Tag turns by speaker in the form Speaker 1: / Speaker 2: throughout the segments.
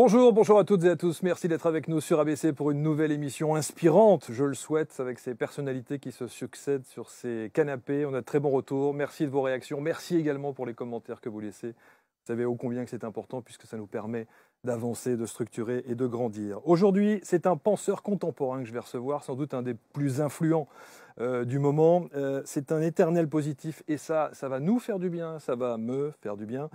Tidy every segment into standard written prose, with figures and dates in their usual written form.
Speaker 1: Bonjour, bonjour à toutes et à tous. Merci d'être avec nous sur ABC pour une nouvelle émission inspirante, je le souhaite, avec ces personnalités qui se succèdent sur ces canapés. On a de très bons retours. Merci de vos réactions. Merci également pour les commentaires que vous laissez. Vous savez ô combien que c'est important puisque ça nous permet d'avancer, de structurer et de grandir. Aujourd'hui, c'est un penseur contemporain que je vais recevoir, sans doute un des plus influents du moment. C'est un éternel positif et ça va nous faire du bien, ça va me faire du bien,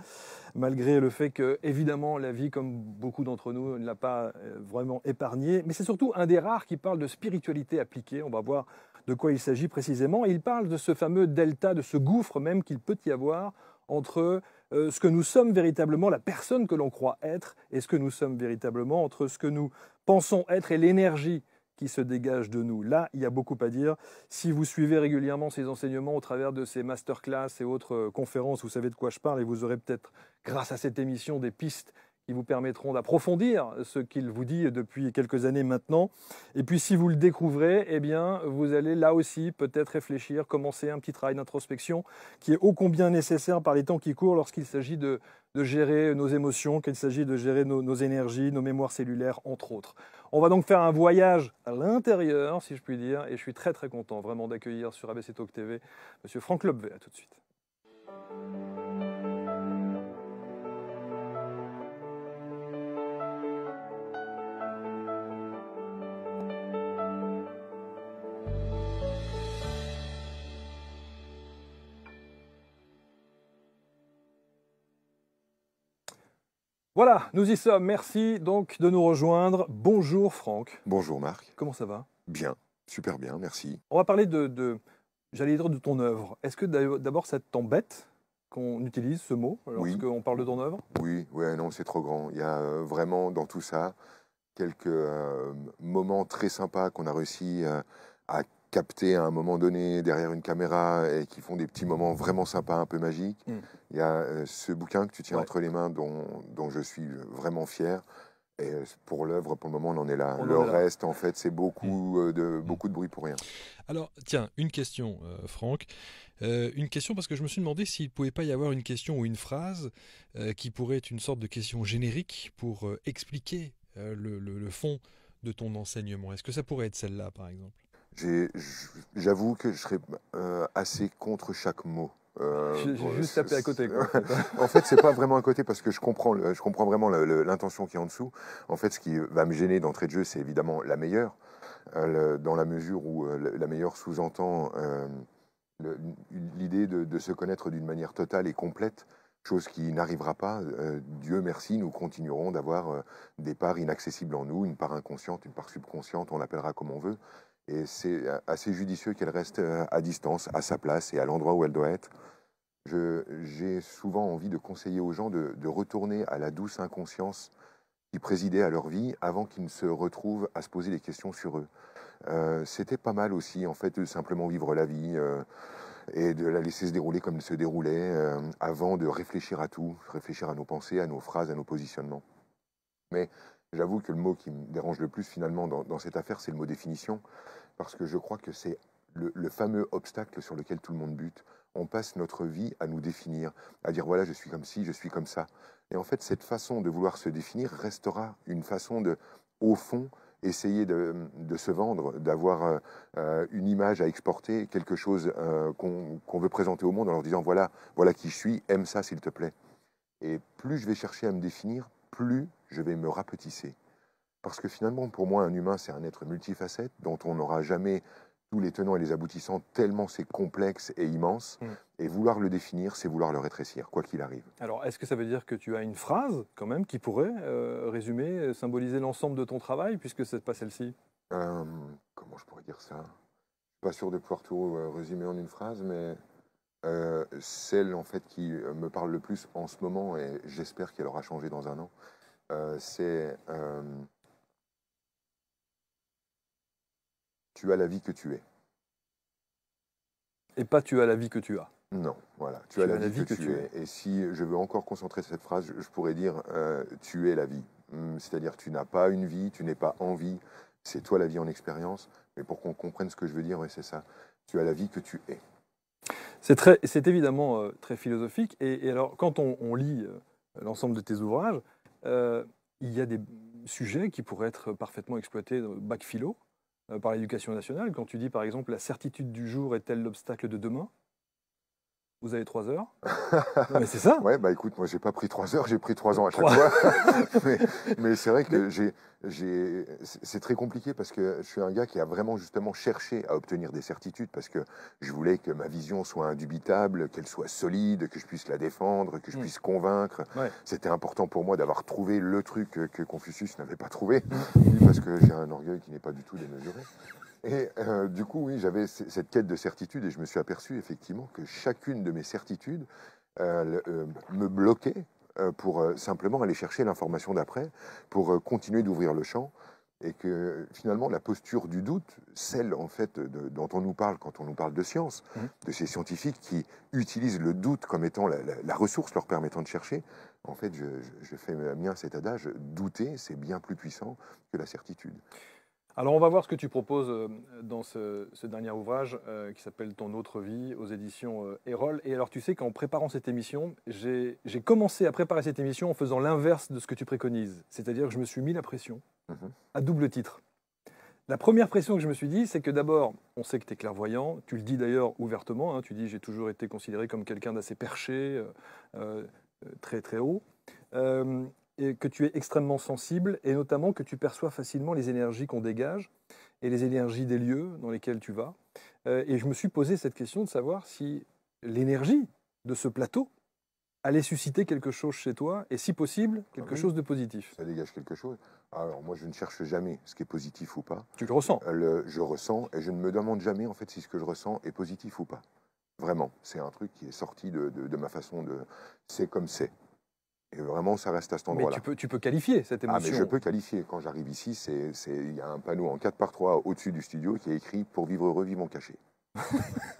Speaker 1: malgré le fait que, évidemment, la vie, comme beaucoup d'entre nous, ne l'a pas vraiment épargné. Mais c'est surtout un des rares qui parle de spiritualité appliquée. On va voir de quoi il s'agit précisément. Et il parle de ce fameux delta, de ce gouffre même qu'il peut y avoir entre ce que nous sommes véritablement, la personne que l'on croit être, et ce que nous sommes véritablement, entre ce que nous pensons être et l'énergie qui se dégage de nous. Là, il y a beaucoup à dire. Si vous suivez régulièrement ces enseignements au travers de ces masterclass et autres conférences, vous savez de quoi je parle et vous aurez peut-être, grâce à cette émission, des pistes qui vous permettront d'approfondir ce qu'il vous dit depuis quelques années maintenant. Et puis si vous le découvrez, eh bien, vous allez là aussi peut-être réfléchir, commencer un petit travail d'introspection qui est ô combien nécessaire par les temps qui courent lorsqu'il s'agit de gérer nos émotions, qu'il s'agit de gérer nos énergies, nos mémoires cellulaires, entre autres. On va donc faire un voyage à l'intérieur, si je puis dire, et je suis très très content vraiment d'accueillir sur ABC Talk TV Monsieur Franck Lobvé. À tout de suite. Voilà, nous y sommes. Merci donc de nous rejoindre. Bonjour Franck.
Speaker 2: Bonjour Marc.
Speaker 1: Comment ça va?
Speaker 2: Bien, super bien, merci.
Speaker 1: On va parler j'allais dire de ton œuvre. Est-ce que d'abord ça t'embête qu'on utilise ce mot lorsqu'on parle de ton œuvre?
Speaker 2: Oui, ouais, non, c'est trop grand. Il y a vraiment dans tout ça quelques moments très sympas qu'on a réussi à capter à un moment donné derrière une caméra et qui font des petits moments vraiment sympas, un peu magiques. Il y a ce bouquin que tu tiens entre les mains dont je suis vraiment fier. Et pour l'œuvre, pour le moment, on en est là. Le reste, en fait, c'est beaucoup de bruit pour rien.
Speaker 3: Alors, tiens, une question, Franck. Une question parce que je me suis demandé s'il ne pouvait pas y avoir une question ou une phrase qui pourrait être une sorte de question générique pour expliquer le fond de ton enseignement. Est-ce que ça pourrait être celle-là, par exemple?
Speaker 2: J'avoue que je serais assez contre chaque mot.
Speaker 1: J'ai juste tapé à côté, quoi.
Speaker 2: En fait, c'est pas vraiment à côté parce que je comprends vraiment l'intention qui est en dessous. En fait, ce qui va me gêner d'entrée de jeu, c'est évidemment la meilleure, dans la mesure où la meilleure sous-entend l'idée de se connaître d'une manière totale et complète, chose qui n'arrivera pas. Dieu merci, nous continuerons d'avoir des parts inaccessibles en nous, une part inconsciente, une part subconsciente, on l'appellera comme on veut. Et c'est assez judicieux qu'elle reste à distance, à sa place et à l'endroit où elle doit être. J'ai souvent envie de conseiller aux gens de retourner à la douce inconscience qui présidait à leur vie avant qu'ils ne se retrouvent à se poser des questions sur eux. C'était pas mal aussi, en fait, de simplement vivre la vie et de la laisser se dérouler comme elle se déroulait avant de réfléchir à tout, réfléchir à nos pensées, à nos phrases, à nos positionnements. Mais j'avoue que le mot qui me dérange le plus finalement dans cette affaire, c'est le mot définition, parce que je crois que c'est le fameux obstacle sur lequel tout le monde bute. On passe notre vie à nous définir, à dire voilà, je suis comme ci, je suis comme ça. Et en fait, cette façon de vouloir se définir restera une façon de, au fond, essayer de se vendre, d'avoir une image à exporter, quelque chose qu'on veut présenter au monde en leur disant voilà qui je suis, aime ça s'il te plaît. Et plus je vais chercher à me définir, plus je vais me rapetisser. Parce que finalement, pour moi, un humain, c'est un être multifacette dont on n'aura jamais tous les tenants et les aboutissants, tellement c'est complexe et immense. Et vouloir le définir, c'est vouloir le rétrécir, quoi qu'il arrive.
Speaker 1: Alors, est-ce que ça veut dire que tu as une phrase, quand même, qui pourrait résumer, symboliser l'ensemble de ton travail, puisque ce n'est pas celle-ci?
Speaker 2: Comment je pourrais dire ça? Je ne suis pas sûr de pouvoir tout résumer en une phrase, mais celle, en fait, qui me parle le plus en ce moment, et j'espère qu'elle aura changé dans un an, c'est tu as la vie que tu es.
Speaker 1: Et pas tu as la vie que tu as.
Speaker 2: Non, voilà, tu as la vie que tu es. Et si je veux encore concentrer cette phrase, je pourrais dire tu es la vie. C'est-à-dire tu n'as pas une vie, tu n'es pas en vie, c'est toi la vie en expérience. Mais pour qu'on comprenne ce que je veux dire, c'est ça. Tu as la vie que tu es.
Speaker 1: C'est évidemment très philosophique. Et alors, quand on lit l'ensemble de tes ouvrages, il y a des sujets qui pourraient être parfaitement exploités au bac philo par l'éducation nationale. Quand tu dis, par exemple, la certitude du jour est-elle l'obstacle de demain? Vous avez 3 heures. Non, mais c'est ça.
Speaker 2: Ouais, bah écoute, moi j'ai pas pris 3 heures, j'ai pris 3 ans à chaque
Speaker 1: 3.
Speaker 2: fois. Mais c'est vrai que c'est très compliqué parce que je suis un gars qui a vraiment justement cherché à obtenir des certitudes parce que je voulais que ma vision soit indubitable, qu'elle soit solide, que je puisse la défendre, que je puisse convaincre.
Speaker 1: Ouais.
Speaker 2: C'était important pour moi d'avoir trouvé le truc que Confucius n'avait pas trouvé, parce que j'ai un orgueil qui n'est pas du tout démesuré. Et du coup, oui, j'avais cette quête de certitude et je me suis aperçu effectivement que chacune de mes certitudes me bloquait pour simplement aller chercher l'information d'après, pour continuer d'ouvrir le champ. Et que finalement, la posture du doute, celle en fait dont on nous parle quand on nous parle de science, de ces scientifiques qui utilisent le doute comme étant la ressource leur permettant de chercher, en fait, je fais mien cet adage, douter, c'est bien plus puissant que la certitude.
Speaker 1: Alors, on va voir ce que tu proposes dans ce dernier ouvrage qui s'appelle Ton autre vie aux éditions Erol. Et alors, tu sais qu'en préparant cette émission, j'ai commencé à préparer cette émission en faisant l'inverse de ce que tu préconises. C'est-à-dire que je me suis mis la pression à double titre. La première pression que je me suis dit, c'est que d'abord, on sait que tu es clairvoyant. Tu le dis d'ailleurs ouvertement. Hein, tu dis, j'ai toujours été considéré comme quelqu'un d'assez perché, très très haut. Et que tu es extrêmement sensible et notamment que tu perçois facilement les énergies qu'on dégage et les énergies des lieux dans lesquels tu vas. Et je me suis posé cette question de savoir si l'énergie de ce plateau allait susciter quelque chose chez toi et si possible, quelque chose de positif.
Speaker 2: Ça dégage quelque chose. Alors moi, je ne cherche jamais ce qui est positif ou pas.
Speaker 1: Tu le ressens.
Speaker 2: Je ressens et je ne me demande jamais en fait si ce que je ressens est positif ou pas. Vraiment, c'est un truc qui est sorti de ma façon de... C'est comme c'est. Et vraiment, ça reste à cet endroit-là.
Speaker 1: Mais tu peux qualifier cette émotion.
Speaker 2: Ah, mais je peux qualifier. Quand j'arrive ici, il y a un panneau en 4x3 au-dessus du studio qui est écrit « Pour vivre heureux, vivons cachés ».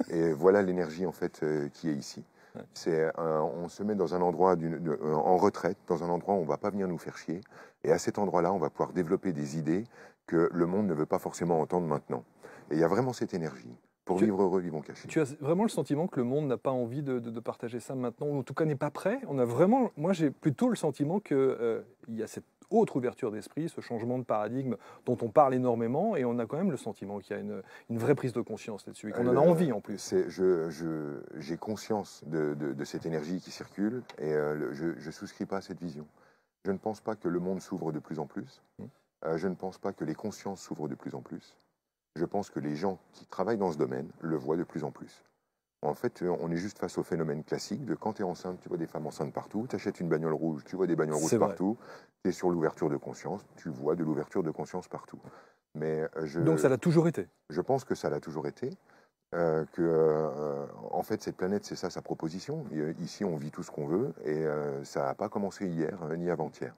Speaker 2: Et voilà l'énergie, en fait, qui est ici. Ouais. On se met dans un endroit en retraite, dans un endroit où on ne va pas venir nous faire chier. Et à cet endroit-là, on va pouvoir développer des idées que le monde ne veut pas forcément entendre maintenant. Et il y a vraiment cette énergie. Pour vivre heureux, vivons cachés.
Speaker 1: Tu as vraiment le sentiment que le monde n'a pas envie de partager ça maintenant, ou en tout cas n'est pas prêt? Moi, j'ai plutôt le sentiment qu'il y a cette autre ouverture d'esprit, ce changement de paradigme dont on parle énormément, et on a quand même le sentiment qu'il y a une vraie prise de conscience là-dessus, et qu'on en a envie en plus.
Speaker 2: J'ai conscience de cette énergie qui circule, et je ne souscris pas à cette vision. Je ne pense pas que le monde s'ouvre de plus en plus. Je ne pense pas que les consciences s'ouvrent de plus en plus. Je pense que les gens qui travaillent dans ce domaine le voient de plus en plus. En fait, on est juste face au phénomène classique de quand tu es enceinte, tu vois des femmes enceintes partout, tu achètes une bagnole rouge, tu vois des bagnoles rouges partout, tu es sur l'ouverture de conscience, tu vois de l'ouverture de conscience partout.
Speaker 1: Donc ça l'a toujours été?
Speaker 2: Je pense que ça l'a toujours été. En fait, cette planète, c'est ça sa proposition. Ici, on vit tout ce qu'on veut et ça n'a pas commencé hier ni avant-hier.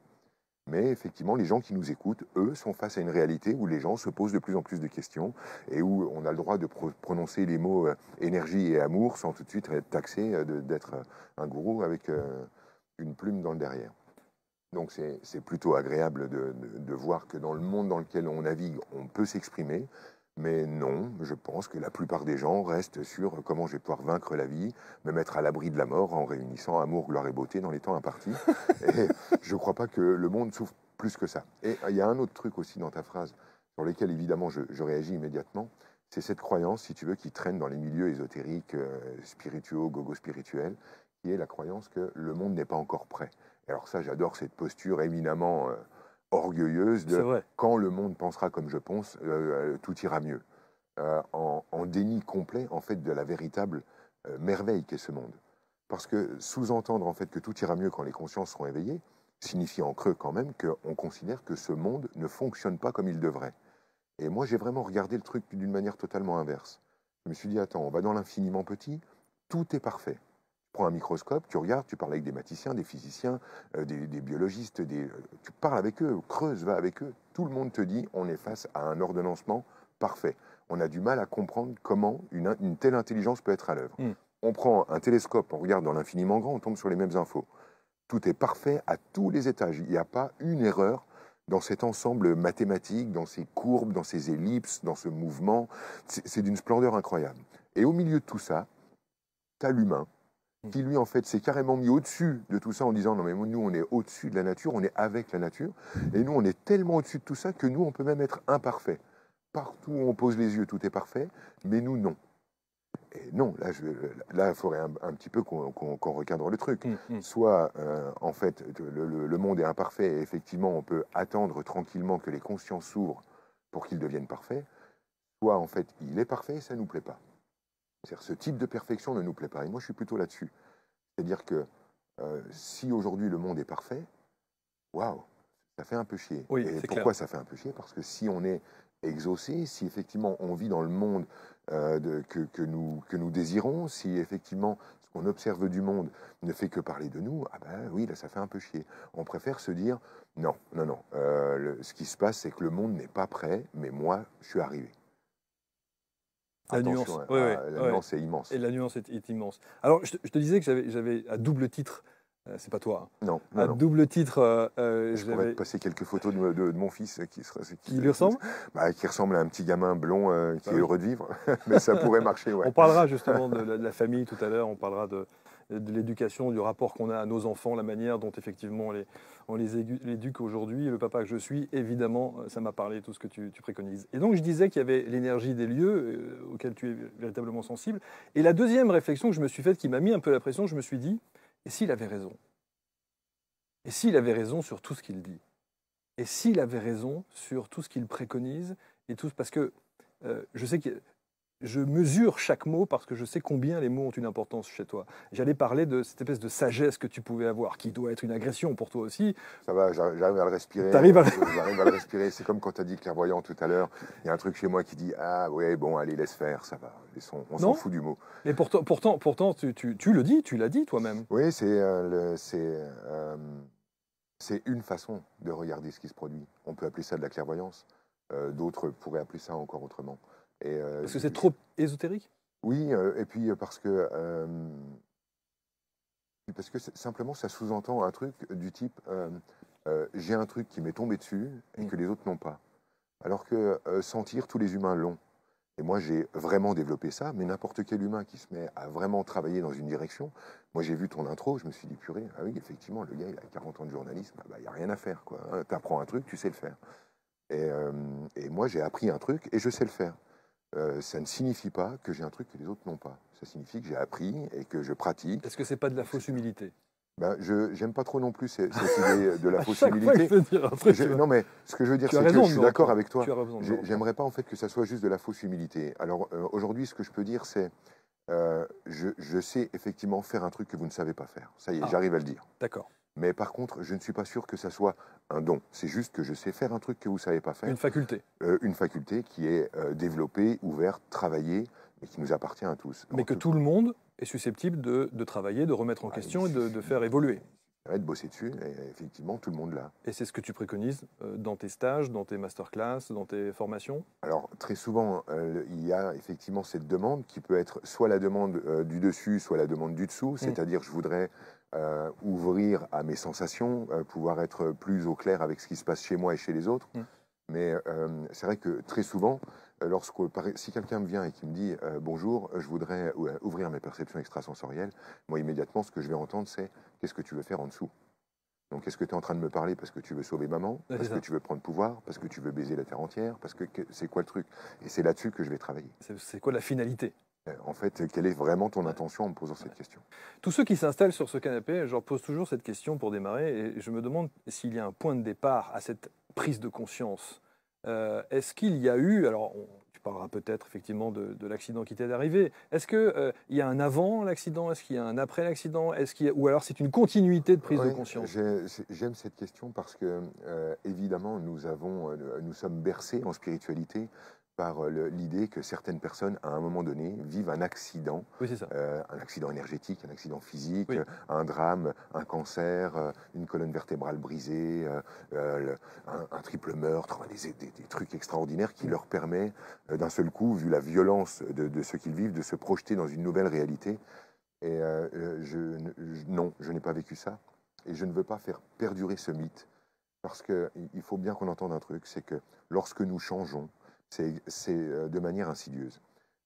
Speaker 2: Mais effectivement, les gens qui nous écoutent, eux, sont face à une réalité où les gens se posent de plus en plus de questions et où on a le droit de prononcer les mots énergie et amour sans tout de suite être taxé d'être un gourou avec une plume dans le derrière. Donc c'est plutôt agréable de voir que dans le monde dans lequel on navigue, on peut s'exprimer. Mais non, je pense que la plupart des gens restent sur comment je vais pouvoir vaincre la vie, me mettre à l'abri de la mort en réunissant amour, gloire et beauté dans les temps impartis. Et je ne crois pas que le monde souffre plus que ça. Et il y a un autre truc aussi dans ta phrase, sur lequel évidemment je réagis immédiatement, c'est cette croyance, si tu veux, qui traîne dans les milieux ésotériques, spirituaux, gogo-spirituels, qui est la croyance que le monde n'est pas encore prêt. Et alors ça, j'adore cette posture éminemment... orgueilleuse de quand le monde pensera comme je pense, tout ira mieux. En déni complet, en fait, de la véritable merveille qu'est ce monde. Parce que sous-entendre, en fait, que tout ira mieux quand les consciences seront éveillées, signifie en creux quand même qu'on considère que ce monde ne fonctionne pas comme il devrait. Et moi, j'ai vraiment regardé le truc d'une manière totalement inverse. Je me suis dit, attends, on va dans l'infiniment petit, tout est parfait. Tu prends un microscope, tu regardes, tu parles avec des mathématiciens, des physiciens, des biologistes, tu parles avec eux, creuse, va avec eux. Tout le monde te dit, on est face à un ordonnancement parfait. On a du mal à comprendre comment une telle intelligence peut être à l'œuvre. On prend un télescope, on regarde dans l'infiniment grand, on tombe sur les mêmes infos. Tout est parfait à tous les étages. Il n'y a pas une erreur dans cet ensemble mathématique, dans ces courbes, dans ces ellipses, dans ce mouvement. C'est d'une splendeur incroyable. Et au milieu de tout ça, tu as l'humain qui lui, en fait, s'est carrément mis au-dessus de tout ça en disant, non mais nous, on est au-dessus de la nature, on est avec la nature, et nous, on est tellement au-dessus de tout ça que nous, on peut même être imparfait. Partout où on pose les yeux, tout est parfait, mais nous, non. Et non, là, il faudrait un petit peu qu'on recadre le truc. Soit, en fait, le monde est imparfait et effectivement, on peut attendre tranquillement que les consciences s'ouvrent pour qu'ils deviennent parfaits. Soit, en fait, il est parfait et ça ne nous plaît pas. C'est-à-dire, ce type de perfection ne nous plaît pas. Et moi, je suis plutôt là-dessus. C'est-à-dire que si aujourd'hui le monde est parfait, waouh, ça fait un peu chier.
Speaker 1: Oui,
Speaker 2: et pourquoi
Speaker 1: clair.
Speaker 2: ça fait un peu chier? Parce que si on est exaucé, si effectivement on vit dans le monde que nous désirons, si effectivement ce qu'on observe du monde ne fait que parler de nous, ah ben oui, là ça fait un peu chier. On préfère se dire non, non, non. Ce qui se passe, c'est que le monde n'est pas prêt, mais moi, je suis arrivé.
Speaker 1: La
Speaker 2: Attention,
Speaker 1: nuance,
Speaker 2: la nuance est immense.
Speaker 1: Et la nuance est immense. Alors, je te disais que j'avais à double titre, c'est pas toi, hein,
Speaker 2: Non,
Speaker 1: à
Speaker 2: non.
Speaker 1: double titre,
Speaker 2: Je pourrais te passer quelques photos de mon fils
Speaker 1: qui lui ressemble.
Speaker 2: Qui ressemble à un petit gamin blond qui est heureux de vivre, mais ça pourrait marcher. Ouais.
Speaker 1: On parlera justement de la famille tout à l'heure, on parlera de l'éducation, du rapport qu'on a à nos enfants, la manière dont effectivement on les éduque aujourd'hui. Le papa que je suis, évidemment, ça m'a parlé, tout ce que tu préconises. Et donc je disais qu'il y avait l'énergie des lieux auxquels tu es véritablement sensible. Et la deuxième réflexion que je me suis faite, qui m'a mis un peu la pression, je me suis dit, et s'il avait raison? Et s'il avait raison sur tout ce qu'il dit? Et s'il avait raison sur tout ce qu'il préconise et tout, parce que je sais que je mesure chaque mot parce que je sais combien les mots ont une importance chez toi. J'allais parler de cette espèce de sagesse que tu pouvais avoir, qui doit être une agression pour toi aussi.
Speaker 2: Ça va, j'arrive à le respirer.
Speaker 1: J'arrive à
Speaker 2: le respirer. C'est comme quand tu as dit clairvoyant tout à l'heure. Il y a un truc chez moi qui dit ah ouais bon allez laisse faire, ça va. On s'en fout du mot.
Speaker 1: Mais pourtant tu le dis, tu l'as dit toi-même.
Speaker 2: Oui, c'est une façon de regarder ce qui se produit. On peut appeler ça de la clairvoyance. D'autres pourraient appeler ça encore autrement.
Speaker 1: Parce que c'est trop ésotérique?
Speaker 2: Oui, et puis parce que simplement ça sous-entend un truc du type j'ai un truc qui m'est tombé dessus et que les autres n'ont pas. Alors que sentir, tous les humains l'ont. Et moi j'ai vraiment développé ça, mais n'importe quel humain qui se met à vraiment travailler dans une direction, moi j'ai vu ton intro, je me suis dit purée, ah oui effectivement le gars il a 40 ans de journalisme, il n'y a rien à faire quoi. Hein, t'apprends un truc, tu sais le faire. Et moi j'ai appris un truc et je sais le faire. Ça ne signifie pas que j'ai un truc que les autres n'ont pas. Ça signifie que j'ai appris et que je pratique.
Speaker 1: Est-ce que c'est pas de la fausse humilité?
Speaker 2: Je j'aime pas trop non plus cette idée de la fausse humilité. Non mais ce que je veux dire, c'est que je suis d'accord avec toi. J'aimerais pas en fait que ça soit juste de la fausse humilité. Alors aujourd'hui, ce que je peux dire, c'est je sais effectivement faire un truc que vous ne savez pas faire. Ça y est, j'arrive à le dire.
Speaker 1: D'accord.
Speaker 2: Mais par contre, je ne suis pas sûr que ça soit un don. C'est juste que je sais faire un truc que vous ne savez pas faire.
Speaker 1: Une faculté.
Speaker 2: Une faculté qui est développée, ouverte, travaillée, et qui nous appartient à tous.
Speaker 1: Mais que tout le monde est susceptible de travailler, de remettre en question et de faire évoluer.
Speaker 2: De bosser dessus, et effectivement, tout le monde l'a.
Speaker 1: Et c'est ce que tu préconises dans tes stages, dans tes masterclass, dans tes formations?
Speaker 2: Alors, très souvent, il y a effectivement cette demande qui peut être soit la demande du dessus, soit la demande du dessous, c'est-à-dire je voudrais ouvrir à mes sensations, pouvoir être plus au clair avec ce qui se passe chez moi et chez les autres. Mais c'est vrai que très souvent, si quelqu'un me vient et qui me dit bonjour, je voudrais ouvrir mes perceptions extrasensorielles, moi immédiatement ce que je vais entendre c'est qu'est-ce que tu veux faire en dessous? Donc est-ce que tu es en train de me parler parce que tu veux sauver maman, parce que tu veux prendre pouvoir, parce que tu veux baiser la terre entière, parce que c'est quoi le truc? Et c'est là-dessus que je vais travailler.
Speaker 1: C'est quoi la finalité?
Speaker 2: En fait, quelle est vraiment ton intention en me posant cette question?
Speaker 1: Tous ceux qui s'installent sur ce canapé, je leur pose toujours cette question pour démarrer, et je me demande s'il y a un point de départ à cette prise de conscience. Est-ce qu'il y a eu, alors tu parleras peut-être effectivement de l'accident qui t'est arrivé, est-ce qu'il y a un avant l'accident, est-ce qu'il y a un après l'accident, ou alors c'est une continuité de prise de conscience?
Speaker 2: J'aime cette question parce que, évidemment, nous sommes bercés en spiritualité par l'idée que certaines personnes, à un moment donné, vivent un accident, un accident énergétique, un accident physique, un drame, un cancer, une colonne vertébrale brisée, un triple meurtre, des trucs extraordinaires qui leur permet, d'un seul coup, vu la violence de ce qu'ils vivent, de se projeter dans une nouvelle réalité. Et non, je n'ai pas vécu ça. Et je ne veux pas faire perdurer ce mythe. Parce qu'il faut bien qu'on entende un truc, c'est que lorsque nous changeons, c'est de manière insidieuse.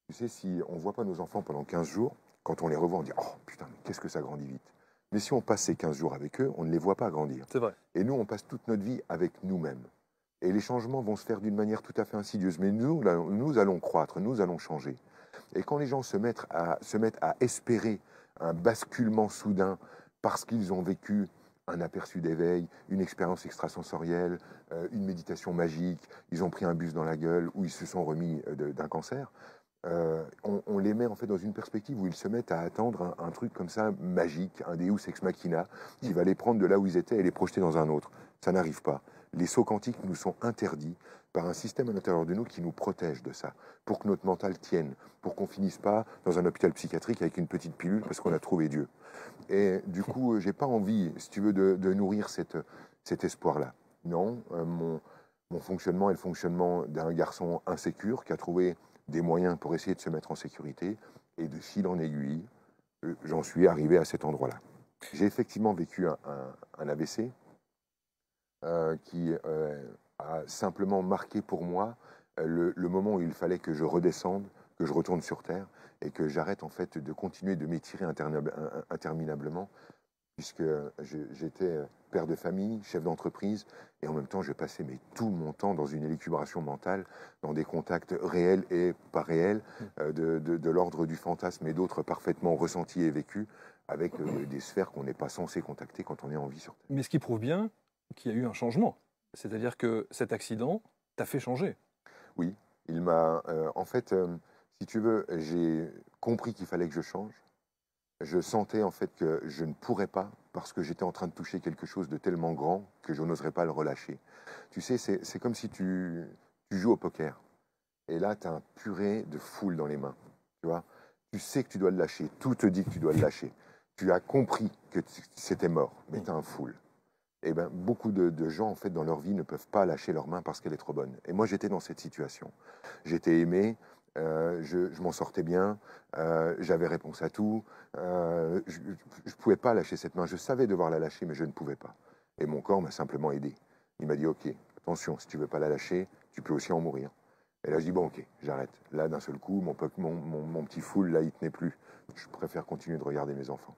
Speaker 2: Tu sais, si on ne voit pas nos enfants pendant 15 jours, Quand on les revoit, on dit « Oh putain, mais qu'est-ce que ça grandit vite !» Mais si on passe ces 15 jours avec eux, on ne les voit pas grandir.
Speaker 1: C'est vrai.
Speaker 2: Et nous, on passe toute notre vie avec nous-mêmes. Et les changements vont se faire d'une manière tout à fait insidieuse. Mais nous, là, nous allons croître, nous allons changer. Et quand les gens se mettent à espérer un basculement soudain parce qu'ils ont vécu un aperçu d'éveil, une expérience extrasensorielle, une méditation magique, ils ont pris un bus dans la gueule ou ils se sont remis d'un cancer, on les met en fait dans une perspective où ils se mettent à attendre un truc comme ça magique, un Deus ex machina, qui va les prendre de là où ils étaient et les projeter dans un autre. Ça n'arrive pas. Les sauts quantiques nous sont interdits par un système à l'intérieur de nous qui nous protège de ça, pour que notre mental tienne, pour qu'on finisse pas dans un hôpital psychiatrique avec une petite pilule parce qu'on a trouvé Dieu. Et du coup, j'ai pas envie, si tu veux, de nourrir cet espoir-là. Non, mon fonctionnement est le fonctionnement d'un garçon insécure qui a trouvé des moyens pour essayer de se mettre en sécurité, et de fil en aiguille, j'en suis arrivé à cet endroit-là. J'ai effectivement vécu un AVC qui a simplement marqué pour moi le moment où il fallait que je redescende, que je retourne sur Terre, et que j'arrête en fait de continuer de m'étirer interminablement, puisque j'étais père de famille, chef d'entreprise, et en même temps, je passais tout mon temps dans une élucubration mentale, dans des contacts réels et pas réels, de l'ordre du fantasme et d'autres parfaitement ressentis et vécus, avec des sphères qu'on n'est pas censé contacter quand on est en vie sur Terre.
Speaker 1: Mais ce qui prouve bien qu'il y a eu un changement. C'est-à-dire que cet accident t'a fait changer.
Speaker 2: Oui, il m'a... en fait, si tu veux, j'ai compris qu'il fallait que je change. Je sentais en fait que je ne pourrais pas parce que j'étais en train de toucher quelque chose de tellement grand que je n'oserais pas le relâcher. Tu sais, c'est comme si tu joues au poker. Et là, tu as un purée de foule dans les mains. Tu vois, tu sais que tu dois le lâcher. Tout te dit que tu dois le lâcher. Tu as compris que c'était mort, mais tu as un foule. Et ben, beaucoup de gens, en fait, dans leur vie, ne peuvent pas lâcher leur main parce qu'elle est trop bonne. Et moi, j'étais dans cette situation. J'étais aimé, je m'en sortais bien, j'avais réponse à tout. Je ne pouvais pas lâcher cette main. Je savais devoir la lâcher, mais je ne pouvais pas. Et mon corps m'a simplement aidé. Il m'a dit, OK, attention, si tu ne veux pas la lâcher, tu peux aussi en mourir. Et là, je dis, bon, OK, j'arrête. Là, d'un seul coup, mon petit foule, là, il tenait plus. Je préfère continuer de regarder mes enfants.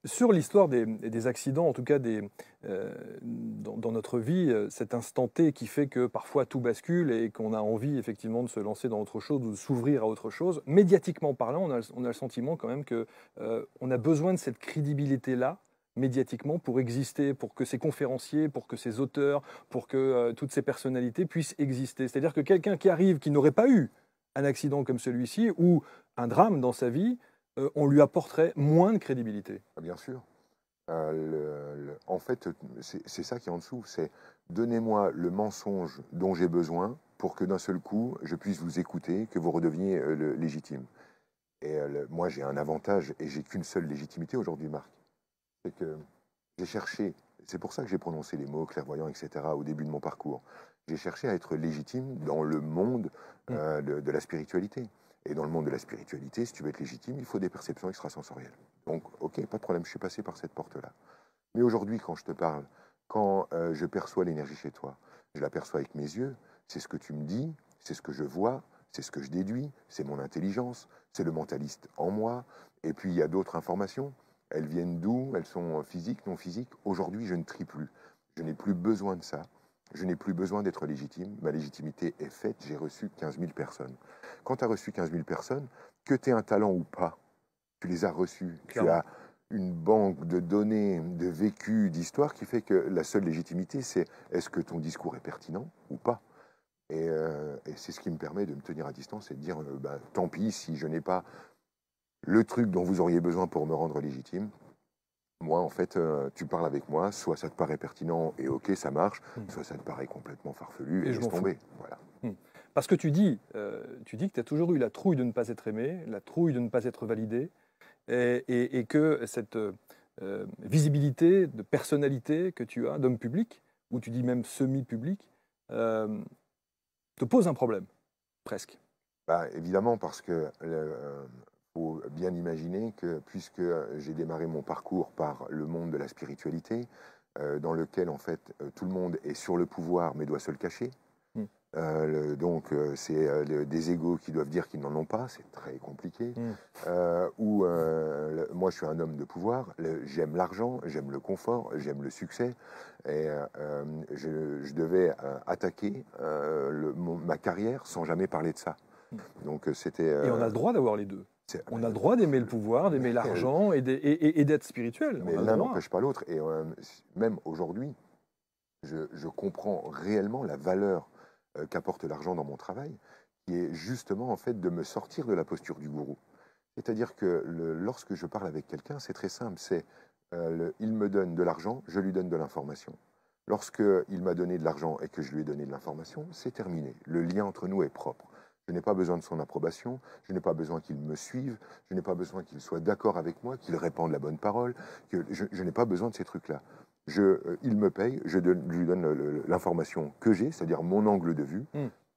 Speaker 1: Sur l'histoire des accidents, en tout cas dans notre vie, cet instant T qui fait que parfois tout bascule et qu'on a envie effectivement de se lancer dans autre chose ou de s'ouvrir à autre chose, médiatiquement parlant, on a le sentiment quand même qu'on a besoin de cette crédibilité-là, médiatiquement, pour exister, pour que ces conférenciers, pour que ces auteurs, pour que toutes ces personnalités puissent exister. C'est-à-dire que quelqu'un qui arrive, qui n'aurait pas eu un accident comme celui-ci ou un drame dans sa vie, on lui apporterait moins de crédibilité.
Speaker 2: Bien sûr. En fait, c'est ça qui est en dessous. C'est donnez-moi le mensonge dont j'ai besoin pour que d'un seul coup, je puisse vous écouter, que vous redeveniez légitime. Et moi, j'ai un avantage et j'ai qu'une seule légitimité aujourd'hui, Marc. C'est que j'ai cherché, c'est pour ça que j'ai prononcé les mots clairvoyants, etc. au début de mon parcours. J'ai cherché à être légitime dans le monde de la spiritualité. Et dans le monde de la spiritualité, si tu veux être légitime, il faut des perceptions extrasensorielles. Donc, ok, pas de problème, je suis passé par cette porte-là. Mais aujourd'hui, quand je te parle, quand je perçois l'énergie chez toi, je la perçois avec mes yeux, c'est ce que tu me dis, c'est ce que je vois, c'est ce que je déduis, c'est mon intelligence, c'est le mentaliste en moi, et puis il y a d'autres informations. Elles viennent d'où? Elles sont physiques, non physiques. Aujourd'hui, je ne trie plus. Je n'ai plus besoin de ça. Je n'ai plus besoin d'être légitime. Ma légitimité est faite. J'ai reçu 15 000 personnes. Quand tu as reçu 15 000 personnes, que tu aies un talent ou pas, tu les as reçus.
Speaker 1: Clairement.
Speaker 2: Tu as une banque de données, de vécus, d'histoires qui fait que la seule légitimité, c'est est-ce que ton discours est pertinent ou pas. Et c'est ce qui me permet de me tenir à distance et de dire tant pis si je n'ai pas le truc dont vous auriez besoin pour me rendre légitime. Moi, en fait, tu parles avec moi, soit ça te paraît pertinent et ok, ça marche, soit ça te paraît complètement farfelu et laisse tomber. Voilà.
Speaker 1: Parce que tu dis que tu as toujours eu la trouille de ne pas être aimé, la trouille de ne pas être validé, et que cette visibilité de personnalité que tu as, d'homme public, ou tu dis même semi-public, te pose un problème, presque.
Speaker 2: Évidemment, parce que faut bien imaginer que puisque j'ai démarré mon parcours par le monde de la spiritualité, dans lequel en fait tout le monde est sur le pouvoir mais doit se le cacher, Donc, c'est des égos qui doivent dire qu'ils n'en ont pas, c'est très compliqué. Moi, je suis un homme de pouvoir, j'aime l'argent, j'aime le confort, j'aime le succès, et je devais attaquer ma carrière sans jamais parler de ça. Donc, c'était.
Speaker 1: Et on a le droit d'avoir les deux. On a le droit d'aimer le pouvoir, d'aimer l'argent et d'être spirituel.
Speaker 2: Mais l'un n'empêche pas l'autre. Et même aujourd'hui, je comprends réellement la valeur qu'apporte l'argent dans mon travail, qui est justement en fait de me sortir de la posture du gourou. C'est-à-dire que lorsque je parle avec quelqu'un, c'est très simple. Il me donne de l'argent, je lui donne de l'information. Lorsqu'il m'a donné de l'argent et que je lui ai donné de l'information, c'est terminé. Le lien entre nous est propre. Je n'ai pas besoin de son approbation, je n'ai pas besoin qu'il me suive, je n'ai pas besoin qu'il soit d'accord avec moi, qu'il répande la bonne parole, je n'ai pas besoin de ces trucs-là. Il me paye, je lui donne l'information que j'ai, c'est-à-dire mon angle de vue,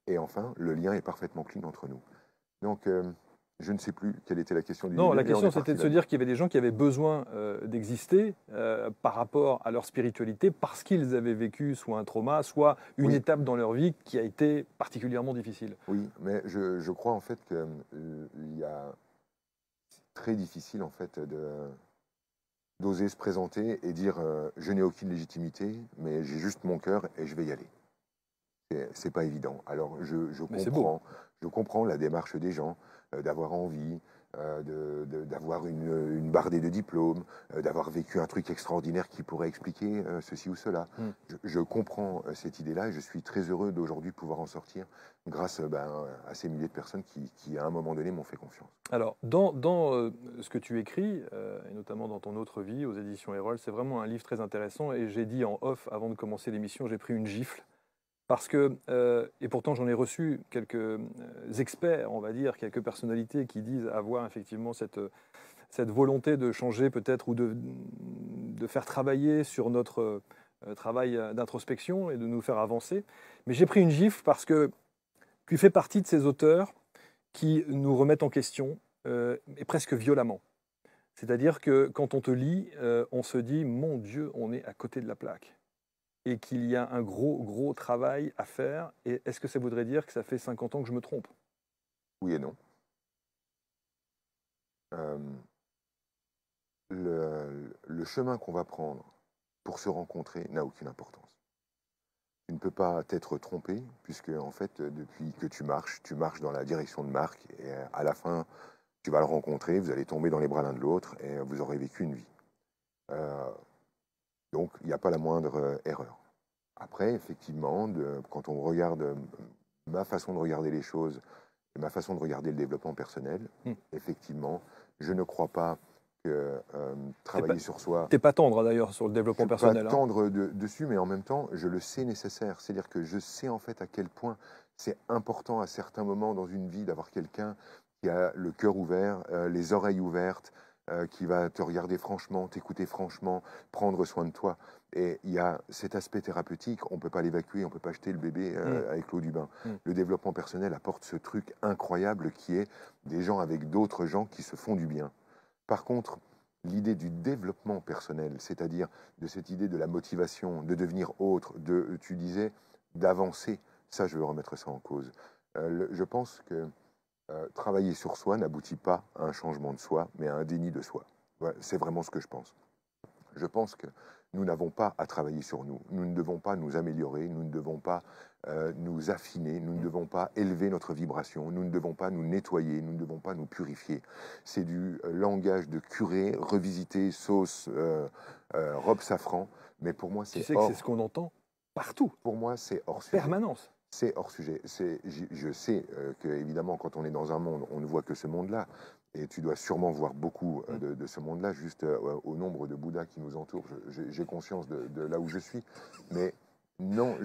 Speaker 2: et enfin, le lien est parfaitement clean entre nous. Donc, je ne sais plus quelle était la question du
Speaker 1: Non,
Speaker 2: début,
Speaker 1: la question c'était de se dire qu'il y avait des gens qui avaient besoin d'exister par rapport à leur spiritualité parce qu'ils avaient vécu soit un trauma, soit une étape dans leur vie qui a été particulièrement difficile.
Speaker 2: Oui, mais je crois en fait qu'il y a très difficile en fait d'oser se présenter et dire je n'ai aucune légitimité, mais j'ai juste mon cœur et je vais y aller. C'est pas évident. Alors je comprends la démarche des gens, d'avoir envie, d'avoir une bardée de diplômes, d'avoir vécu un truc extraordinaire qui pourrait expliquer ceci ou cela. Je comprends cette idée-là et je suis très heureux d'aujourd'hui pouvoir en sortir grâce à ces milliers de personnes qui, à un moment donné, m'ont fait confiance.
Speaker 1: Alors, dans ce que tu écris, et notamment dans ton autre vie, aux éditions Erol, c'est vraiment un livre très intéressant et j'ai dit en off, avant de commencer l'émission, j'ai pris une gifle. Parce que, et pourtant j'en ai reçu quelques experts, on va dire, quelques personnalités qui disent avoir effectivement cette volonté de changer peut-être ou de faire travailler sur notre travail d'introspection et de nous faire avancer. Mais j'ai pris une gifle parce que tu fais partie de ces auteurs qui nous remettent en question, et presque violemment. C'est-à-dire que quand on te lit, on se dit « Mon Dieu, on est à côté de la plaque ». Et qu'il y a un gros travail à faire. Et est-ce que ça voudrait dire que ça fait 50 ans que je me trompe?
Speaker 2: Oui et non. Le chemin qu'on va prendre pour se rencontrer n'a aucune importance. Tu ne peux pas t'être trompé, puisque en fait, depuis que tu marches dans la direction de Marc, et à la fin, tu vas le rencontrer, vous allez tomber dans les bras l'un de l'autre, et vous aurez vécu une vie. Donc, il n'y a pas la moindre erreur. Après, effectivement, quand on regarde ma façon de regarder les choses et ma façon de regarder le développement personnel, effectivement, je ne crois pas que travailler sur soi...
Speaker 1: T'es pas tendre d'ailleurs sur le développement personnel.
Speaker 2: Pas tendre dessus, mais en même temps, je le sais nécessaire. C'est-à-dire que je sais en fait à quel point c'est important à certains moments dans une vie d'avoir quelqu'un qui a le cœur ouvert, les oreilles ouvertes, qui va te regarder franchement, t'écouter franchement, prendre soin de toi. Et il y a cet aspect thérapeutique, on ne peut pas l'évacuer, on ne peut pas jeter le bébé avec l'eau du bain. Le développement personnel apporte ce truc incroyable qui est des gens avec d'autres gens qui se font du bien. Par contre, l'idée du développement personnel, c'est-à-dire de cette idée de la motivation, de devenir autre, tu disais, d'avancer, ça je veux remettre ça en cause. Je pense que travailler sur soi n'aboutit pas à un changement de soi, mais à un déni de soi. Voilà, c'est vraiment ce que je pense. Je pense que nous n'avons pas à travailler sur nous. Nous ne devons pas nous améliorer, nous ne devons pas nous affiner, nous ne devons pas élever notre vibration, nous ne devons pas nous nettoyer, nous ne devons pas nous purifier. C'est du langage de curé, revisité, sauce, robe safran, mais pour moi c'est
Speaker 1: Tu sais que c'est ce qu'on entend partout.
Speaker 2: Pour moi c'est hors sujet.
Speaker 1: Permanence.
Speaker 2: C'est hors sujet. Je sais qu'évidemment, quand on est dans un monde, on ne voit que ce monde-là. Et tu dois sûrement voir beaucoup de ce monde-là, juste au nombre de Bouddhas qui nous entourent. J'ai conscience de là où je suis. Mais non,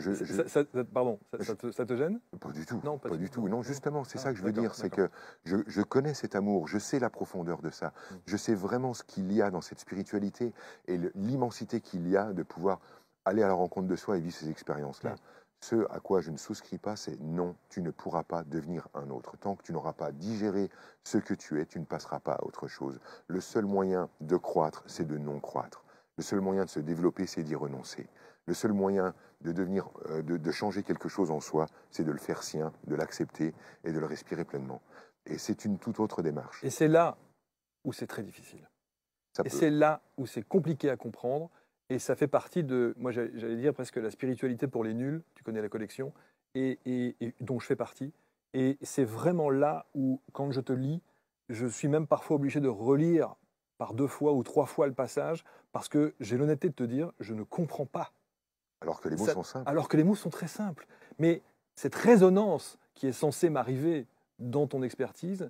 Speaker 1: pardon, ça te gêne?
Speaker 2: Pas du tout.
Speaker 1: Non, pas du tout.
Speaker 2: Non, justement, c'est ça que je veux dire. C'est que je connais cet amour, je sais la profondeur de ça. Je sais vraiment ce qu'il y a dans cette spiritualité et l'immensité qu'il y a de pouvoir aller à la rencontre de soi et vivre ces expériences-là. Ce à quoi je ne souscris pas, c'est non, tu ne pourras pas devenir un autre. Tant que tu n'auras pas digéré ce que tu es, tu ne passeras pas à autre chose. Le seul moyen de croître, c'est de non croître. Le seul moyen de se développer, c'est d'y renoncer. Le seul moyen de changer quelque chose en soi, c'est de le faire sien, de l'accepter et de le respirer pleinement. Et c'est une toute autre démarche.
Speaker 1: Et c'est là où c'est très difficile.
Speaker 2: Ça
Speaker 1: Et
Speaker 2: peut.
Speaker 1: c'est là où c'est compliqué à comprendre. Et ça fait partie de, moi j'allais dire presque la spiritualité pour les nuls, tu connais la collection, et dont je fais partie. Et c'est vraiment là où, quand je te lis, je suis même parfois obligé de relire par 2 fois ou 3 fois le passage, parce que j'ai l'honnêteté de te dire, je ne comprends pas.
Speaker 2: Alors que les mots
Speaker 1: Ça-
Speaker 2: sont simples.
Speaker 1: alors que les mots sont très simples. Mais cette résonance qui est censée m'arriver dans ton expertise,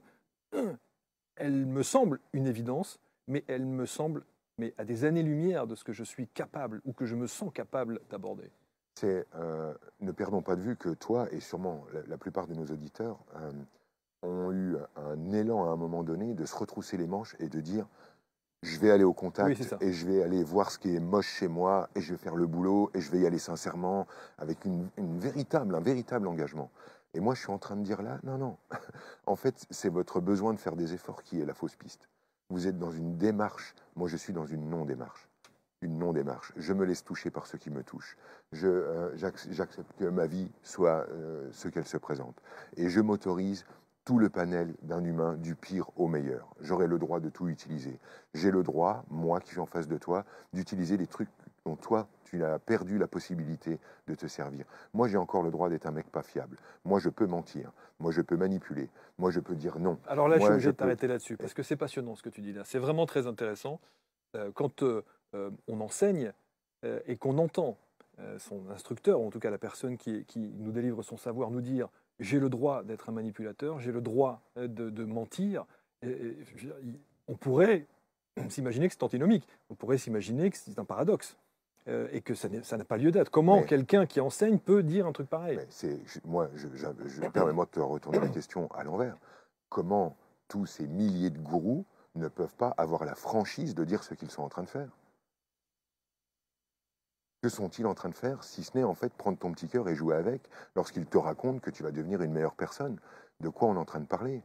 Speaker 1: elle me semble une évidence, mais elle me semble mais à des années-lumière de ce que je suis capable ou que je me sens capable d'aborder.
Speaker 2: Ne perdons pas de vue que toi et sûrement la plupart de nos auditeurs ont eu un élan à un moment donné de se retrousser les manches et de dire je vais aller au
Speaker 1: Oui,
Speaker 2: contact
Speaker 1: c'est ça.
Speaker 2: et je vais aller voir ce qui est moche chez moi et je vais faire le boulot et je vais y aller sincèrement avec un véritable engagement. Et moi, je suis en train de dire là, non, non. En fait, c'est votre besoin de faire des efforts qui est la fausse piste. Vous êtes dans une démarche. Moi, je suis dans une non-démarche. Une non-démarche. Je me laisse toucher par ce qui me touche. J'accepte que ma vie soit ce qu'elle se présente. Et je m'autorise tout le panel d'un humain, du pire au meilleur. J'aurai le droit de tout utiliser. J'ai le droit, moi qui suis en face de toi, d'utiliser les trucs dont toi, tu as perdu la possibilité de te servir. Moi, j'ai encore le droit d'être un mec pas fiable. Moi, je peux mentir. Moi, je peux manipuler. Moi, je peux dire non.
Speaker 1: Alors là, je suis
Speaker 2: Moi,
Speaker 1: obligé de
Speaker 2: peux...
Speaker 1: t'arrêter là-dessus, parce que c'est passionnant ce que tu dis là. C'est vraiment très intéressant. Quand on enseigne et qu'on entend son instructeur, ou en tout cas la personne qui nous délivre son savoir, nous dire j'ai le droit d'être un manipulateur, j'ai le droit de mentir, je veux dire, on pourrait s'imaginer que c'est antinomique, on pourrait s'imaginer que c'est un paradoxe et que ça n'a pas lieu d'être. Comment
Speaker 2: Mais-
Speaker 1: quelqu'un qui enseigne peut dire un truc pareil?
Speaker 2: Mais permets-moi de te retourner la question à l'envers. Comment tous ces milliers de gourous ne peuvent pas avoir la franchise de dire ce qu'ils sont en train de faire? Que sont-ils en train de faire, si ce n'est en fait prendre ton petit cœur et jouer avec lorsqu'ils te racontent que tu vas devenir une meilleure personne? De quoi on est en train de parler?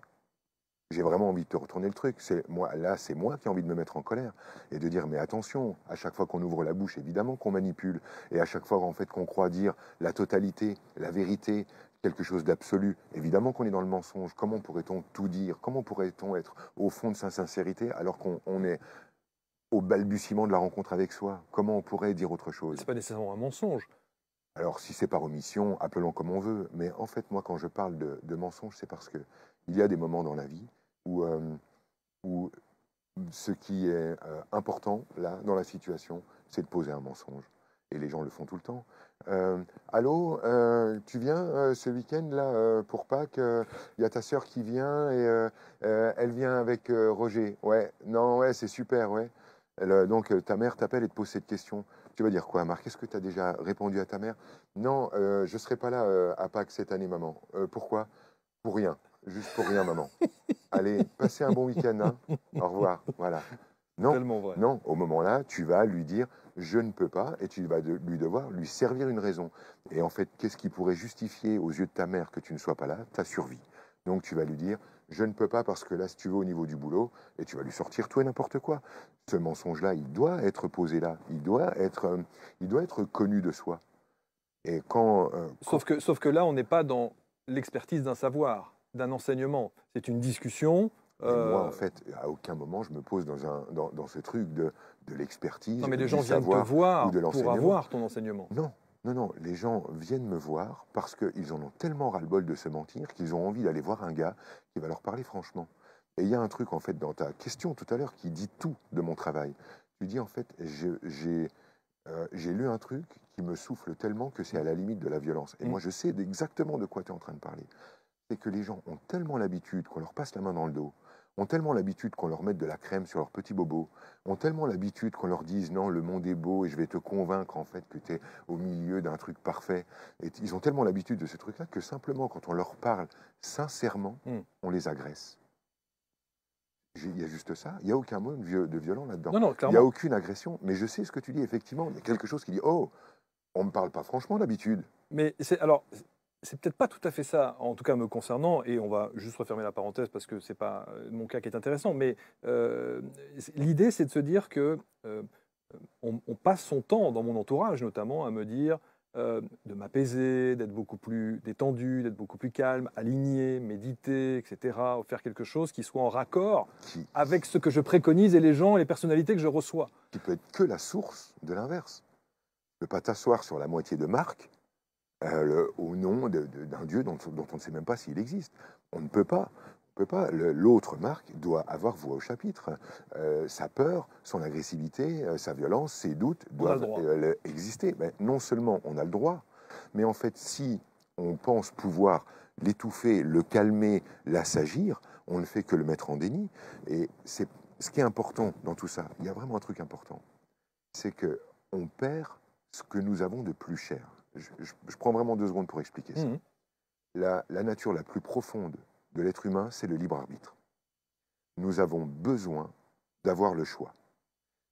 Speaker 2: J'ai vraiment envie de te retourner le truc. C'est moi qui ai envie de me mettre en colère et de dire mais attention, à chaque fois qu'on ouvre la bouche, évidemment qu'on manipule, et à chaque fois en fait qu'on croit dire la totalité, la vérité, quelque chose d'absolu, évidemment qu'on est dans le mensonge. Comment pourrait-on tout dire? Comment pourrait-on être au fond de sa sincérité alors qu'on est au balbutiement de la rencontre avec soi? Comment on pourrait dire autre chose?
Speaker 1: C'est pas nécessairement un mensonge.
Speaker 2: Alors, si c'est par omission, appelons comme on veut. Mais en fait, moi, quand je parle de mensonge, c'est parce que il y a des moments dans la vie où ce qui est important, là, dans la situation, c'est de poser un mensonge. Et les gens le font tout le temps. Allô, tu viens ce week-end, là, pour Pâques? Il y a ta sœur qui vient et elle vient avec Roger. Ouais, non, ouais, c'est super, ouais. Donc, ta mère t'appelle et te pose cette question. Tu vas dire quoi, Marc? Est-ce que tu as déjà répondu à ta mère? Non, je ne serai pas là à Pâques cette année, maman. Pourquoi? Pour rien. Juste pour rien, maman. Allez, passez un bon week-end. Hein. Au revoir. Voilà. Non,
Speaker 1: Tellement vrai.
Speaker 2: non. Au moment-là, tu vas lui dire je ne peux pas et tu vas lui devoir lui servir une raison. Et en fait, qu'est-ce qui pourrait justifier aux yeux de ta mère que tu ne sois pas là? Ta survie. Donc tu vas lui dire je ne peux pas parce que là, si tu veux, au niveau du boulot, et tu vas lui sortir tout et n'importe quoi. Ce mensonge-là, il doit être posé là. Il doit être connu de soi. Et
Speaker 1: Sauf que là, on n'est pas dans l'expertise d'un savoir, d'un enseignement. C'est une discussion.
Speaker 2: Et moi, en fait, à aucun moment, je me pose dans ce truc de l'expertise,
Speaker 1: Non, mais les
Speaker 2: du
Speaker 1: gens viennent te
Speaker 2: savoir
Speaker 1: voir
Speaker 2: ou de
Speaker 1: pour
Speaker 2: l'enseignement.
Speaker 1: avoir ton enseignement.
Speaker 2: Non, non, non. Les gens viennent me voir parce qu'ils en ont tellement ras-le-bol de se mentir qu'ils ont envie d'aller voir un gars qui va leur parler franchement. Et il y a un truc, en fait, dans ta question tout à l'heure qui dit tout de mon travail. Tu dis, en fait, j'ai lu un truc qui me souffle tellement que c'est à la limite de la violence. Et moi, je sais exactement de quoi tu es en train de parler. C'est que les gens ont tellement l'habitude qu'on leur passe la main dans le dos, ont tellement l'habitude qu'on leur mette de la crème sur leurs petits bobos, ont tellement l'habitude qu'on leur dise non, le monde est beau et je vais te convaincre en fait que tu es au milieu d'un truc parfait. Et ils ont tellement l'habitude de ce truc-là que simplement quand on leur parle sincèrement, on les agresse. Il y a juste ça, il n'y a aucun mot de violent là-dedans.
Speaker 1: Non, non,
Speaker 2: Il
Speaker 1: clairement.
Speaker 2: n'y a aucune agression, mais je sais ce que tu dis, effectivement, il y a quelque chose qui dit oh, on ne me parle pas franchement d'habitude.
Speaker 1: Mais c'est peut-être pas tout à fait ça, en tout cas me concernant, et on va juste refermer la parenthèse parce que c'est pas mon cas qui est intéressant, mais l'idée c'est de se dire que on passe son temps, dans mon entourage notamment, à me dire de m'apaiser, d'être beaucoup plus détendu, d'être beaucoup plus calme, aligné, méditer, etc. Faire quelque chose qui soit en raccord avec ce que je préconise et les gens et les personnalités que je reçois.
Speaker 2: Qui peut être que la source de l'inverse. Tu ne peux pas t'asseoir sur la moitié de Marc au nom d'un Dieu dont on ne sait même pas s'il existe. On ne peut pas. L'autre Marc doit avoir voix au chapitre. Sa peur, son agressivité, sa violence, ses doutes doivent exister. Mais non seulement on a le droit, mais en fait, si on pense pouvoir l'étouffer, le calmer, l'assagir, on ne fait que le mettre en déni. Et c'est ce qui est important dans tout ça. Il y a vraiment un truc important. C'est qu'on perd ce que nous avons de plus cher. Je prends vraiment 2 secondes pour expliquer ça. La nature la plus profonde de l'être humain, c'est le libre arbitre. Nous avons besoin d'avoir le choix.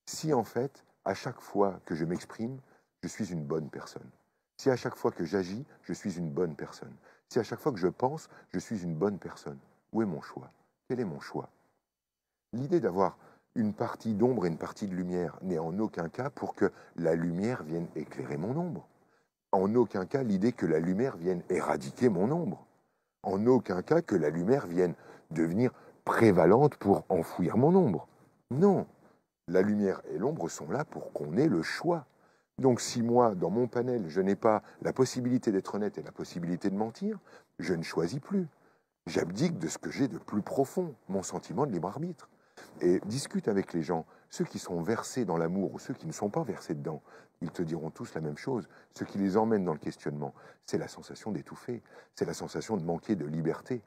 Speaker 2: Si en fait, à chaque fois que je m'exprime, je suis une bonne personne. Si à chaque fois que j'agis, je suis une bonne personne. Si à chaque fois que je pense, je suis une bonne personne. Où est mon choix? Quel est mon choix? L'idée d'avoir une partie d'ombre et une partie de lumière n'est en aucun cas pour que la lumière vienne éclairer mon ombre. En aucun cas l'idée que la lumière vienne éradiquer mon ombre. En aucun cas que la lumière vienne devenir prévalente pour enfouir mon ombre. Non, la lumière et l'ombre sont là pour qu'on ait le choix. Donc si moi, dans mon panel, je n'ai pas la possibilité d'être honnête et la possibilité de mentir, je ne choisis plus. J'abdique de ce que j'ai de plus profond, mon sentiment de libre arbitre. Et discute avec les gens, ceux qui sont versés dans l'amour ou ceux qui ne sont pas versés dedans, ils te diront tous la même chose. Ce qui les emmène dans le questionnement, c'est la sensation d'étouffer, c'est la sensation de manquer de liberté.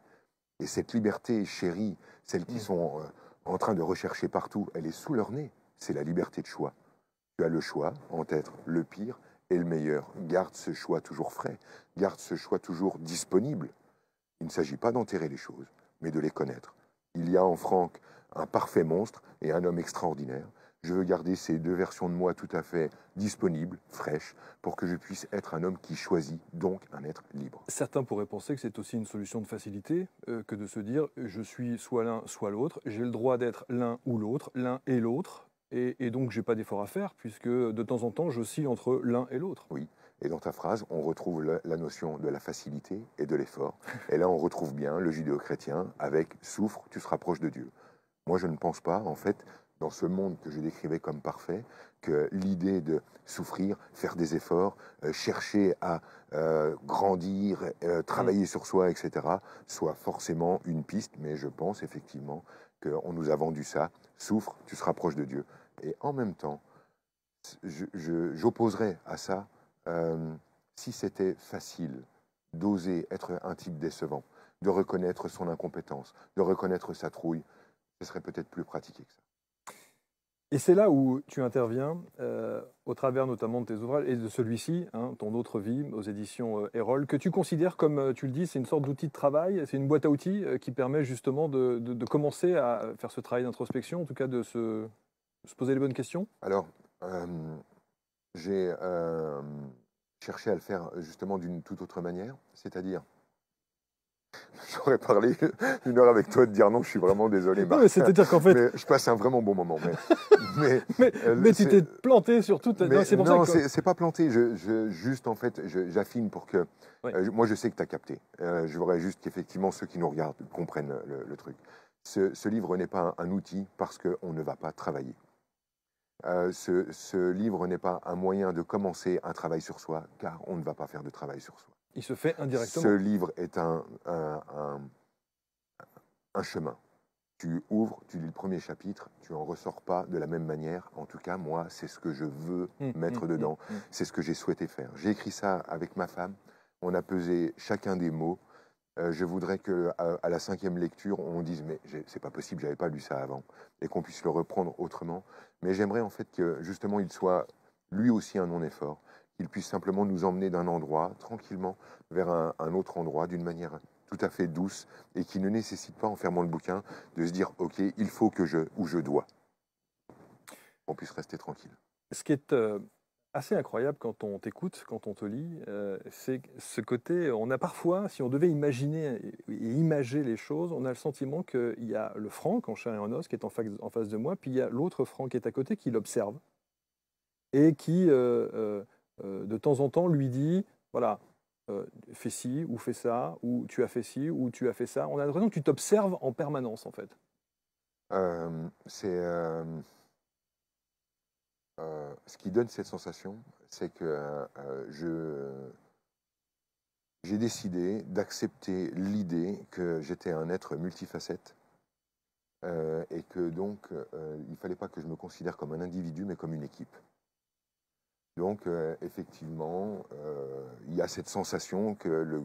Speaker 2: Et cette liberté chérie, celle qu'ils sont en train de rechercher partout, elle est sous leur nez. C'est la liberté de choix. Tu as le choix entre être le pire et le meilleur. Garde ce choix toujours frais, garde ce choix toujours disponible. Il ne s'agit pas d'enterrer les choses, mais de les connaître. Il y a en Franck un parfait monstre et un homme extraordinaire. Je veux garder ces 2 versions de moi tout à fait disponibles, fraîches, pour que je puisse être un homme qui choisit, donc un être libre.
Speaker 1: Certains pourraient penser que c'est aussi une solution de facilité que de se dire je suis soit l'un, soit l'autre, j'ai le droit d'être l'un ou l'autre, l'un et l'autre, et donc j'ai pas d'effort à faire, puisque de temps en temps j'oscille entre l'un et l'autre.
Speaker 2: Oui. Et dans ta phrase, on retrouve la notion de la facilité et de l'effort. Et là, on retrouve bien le judéo-chrétien avec « souffre, tu se rapproches de Dieu ». Moi, je ne pense pas, en fait, dans ce monde que je décrivais comme parfait, que l'idée de souffrir, faire des efforts, chercher à grandir, travailler sur soi, etc., soit forcément une piste. Mais je pense effectivement qu'on nous a vendu ça. Souffre, tu se rapproches de Dieu. Et en même temps, j'opposerais à ça si c'était facile d'oser être un type décevant, de reconnaître son incompétence, de reconnaître sa trouille, ce serait peut-être plus pratiqué que ça.
Speaker 1: Et c'est là où tu interviens, au travers notamment de tes ouvrages et de celui-ci, hein, Ton autre vie, aux éditions Erol, que tu considères comme, tu le dis, c'est une sorte d'outil de travail, c'est une boîte à outils qui permet justement de commencer à faire ce travail d'introspection, en tout cas de se poser les bonnes questions.
Speaker 2: Alors, j'ai cherché à le faire justement d'une toute autre manière, c'est-à-dire, j'aurais parlé 1 heure avec toi de dire non, je suis vraiment désolé, Marc.
Speaker 1: Non, mais c'est-à-dire qu'en fait...
Speaker 2: Mais je passe un vraiment bon moment.
Speaker 1: mais tu t'es planté sur toute...
Speaker 2: Non, c'est pas planté, juste en fait, j'affine pour que...
Speaker 1: Oui.
Speaker 2: Moi, je sais que tu as capté. Je voudrais juste qu'effectivement, ceux qui nous regardent comprennent le truc. Ce livre n'est pas un outil parce qu'on ne va pas travailler. Ce livre n'est pas un moyen de commencer un travail sur soi, car on ne va pas faire de travail sur soi.
Speaker 1: Il se fait indirectement.
Speaker 2: Ce livre est un chemin. Tu ouvres, tu lis le premier chapitre, tu n'en ressors pas de la même manière. En tout cas, moi, c'est ce que je veux mettre dedans. C'est ce que j'ai souhaité faire. J'ai écrit ça avec ma femme. On a pesé chacun des mots. Je voudrais qu'à la 5e lecture, on dise « mais c'est pas possible, j'avais pas lu ça avant » et qu'on puisse le reprendre autrement. Mais j'aimerais en fait que justement il soit lui aussi un non-effort, qu'il puisse simplement nous emmener d'un endroit tranquillement vers un autre endroit d'une manière tout à fait douce et qui ne nécessite pas, en fermant le bouquin, de se dire « ok, il faut que je dois ». On puisse rester tranquille.
Speaker 1: Ce qui est assez incroyable quand on t'écoute, quand on te lit, c'est ce côté, on a parfois, si on devait imaginer et imager les choses, on a le sentiment qu'il y a le Franck en chair et en os qui est en face de moi, puis il y a l'autre Franck qui est à côté qui l'observe. et qui, de temps en temps, lui dit, voilà, fais ci, ou fais ça, ou tu as fait ci, ou tu as fait ça. On a l'impression que tu t'observes en permanence, en fait.
Speaker 2: C'est ce qui donne cette sensation, c'est que j'ai décidé d'accepter l'idée que j'étais un être multifacette et que donc il ne fallait pas que je me considère comme un individu mais comme une équipe. Donc effectivement, il y a cette sensation qu'ils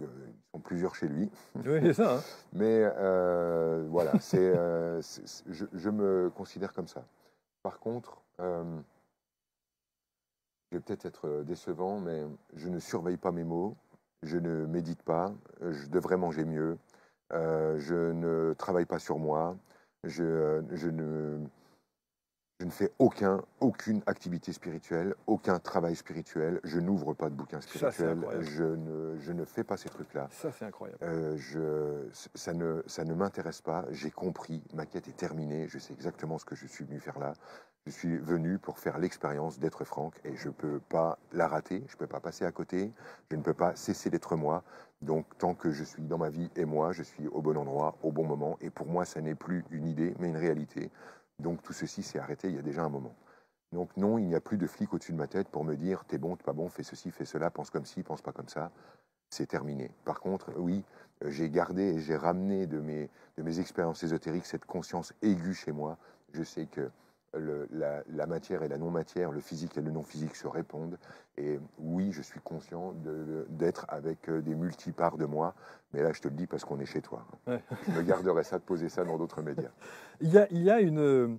Speaker 2: sont plusieurs chez lui.
Speaker 1: Oui, c'est ça. Hein.
Speaker 2: Mais voilà, je me considère comme ça. Par contre, je vais peut-être être décevant, mais je ne surveille pas mes mots, je ne médite pas, je devrais manger mieux, je ne travaille pas sur moi, je ne fais aucune activité spirituelle, aucun travail spirituel, je n'ouvre pas de bouquin spirituel, je ne fais pas ces trucs-là.
Speaker 1: Ça, c'est incroyable.
Speaker 2: Ça ne m'intéresse pas, j'ai compris, ma quête est terminée, je sais exactement ce que je suis venu faire là. Je suis venu pour faire l'expérience d'être Franck et je ne peux pas la rater, je ne peux pas passer à côté, je ne peux pas cesser d'être moi. Donc tant que je suis dans ma vie et moi, je suis au bon endroit, au bon moment. Et pour moi, ça n'est plus une idée, mais une réalité. Donc tout ceci s'est arrêté il y a déjà un moment. Donc non, il n'y a plus de flic au-dessus de ma tête pour me dire t'es bon, t'es pas bon, fais ceci, fais cela, pense comme ci, pense pas comme ça. C'est terminé. Par contre, oui, j'ai gardé et j'ai ramené de mes expériences ésotériques cette conscience aiguë chez moi. Je sais que la matière et la non-matière, le physique et le non-physique se répondent. Et oui, je suis conscient d'être avec des multiparts de moi. Mais là, je te le dis parce qu'on est chez toi.
Speaker 1: Ouais.
Speaker 2: Je me garderai ça de poser ça dans d'autres médias.
Speaker 1: Il y a une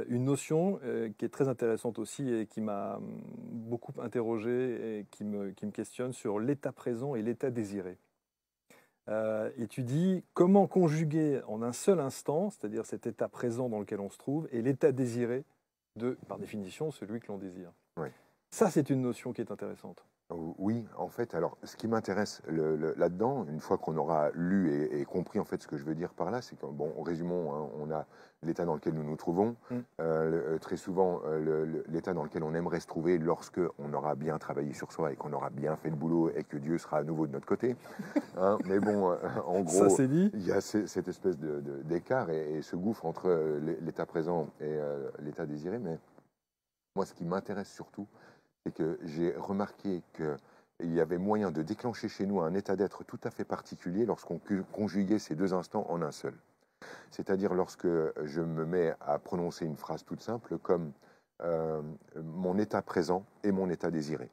Speaker 1: notion qui est très intéressante aussi et qui m'a beaucoup interrogé et qui me questionne sur l'état présent et l'état désiré. Et tu dis comment conjuguer en un seul instant, c'est-à-dire cet état présent dans lequel on se trouve, et l'état désiré de, par définition, celui que l'on désire.
Speaker 2: Oui.
Speaker 1: Ça, c'est une notion qui est intéressante.
Speaker 2: Oui, en fait, alors ce qui m'intéresse là-dedans, une fois qu'on aura lu et compris en fait ce que je veux dire par là, c'est que, bon, résumons, hein, on a l'état dans lequel nous nous trouvons, très souvent l'état dans lequel on aimerait se trouver lorsque on aura bien travaillé sur soi et qu'on aura bien fait le boulot et que Dieu sera à nouveau de notre côté. Hein, mais bon, en gros, il y a cette espèce d'écart et ce gouffre entre l'état présent et l'état désiré. Mais moi, ce qui m'intéresse surtout, c'est que j'ai remarqué qu'il y avait moyen de déclencher chez nous un état d'être tout à fait particulier lorsqu'on conjuguait ces deux instants en un seul. C'est-à-dire lorsque je me mets à prononcer une phrase toute simple comme mon état présent et mon état désiré.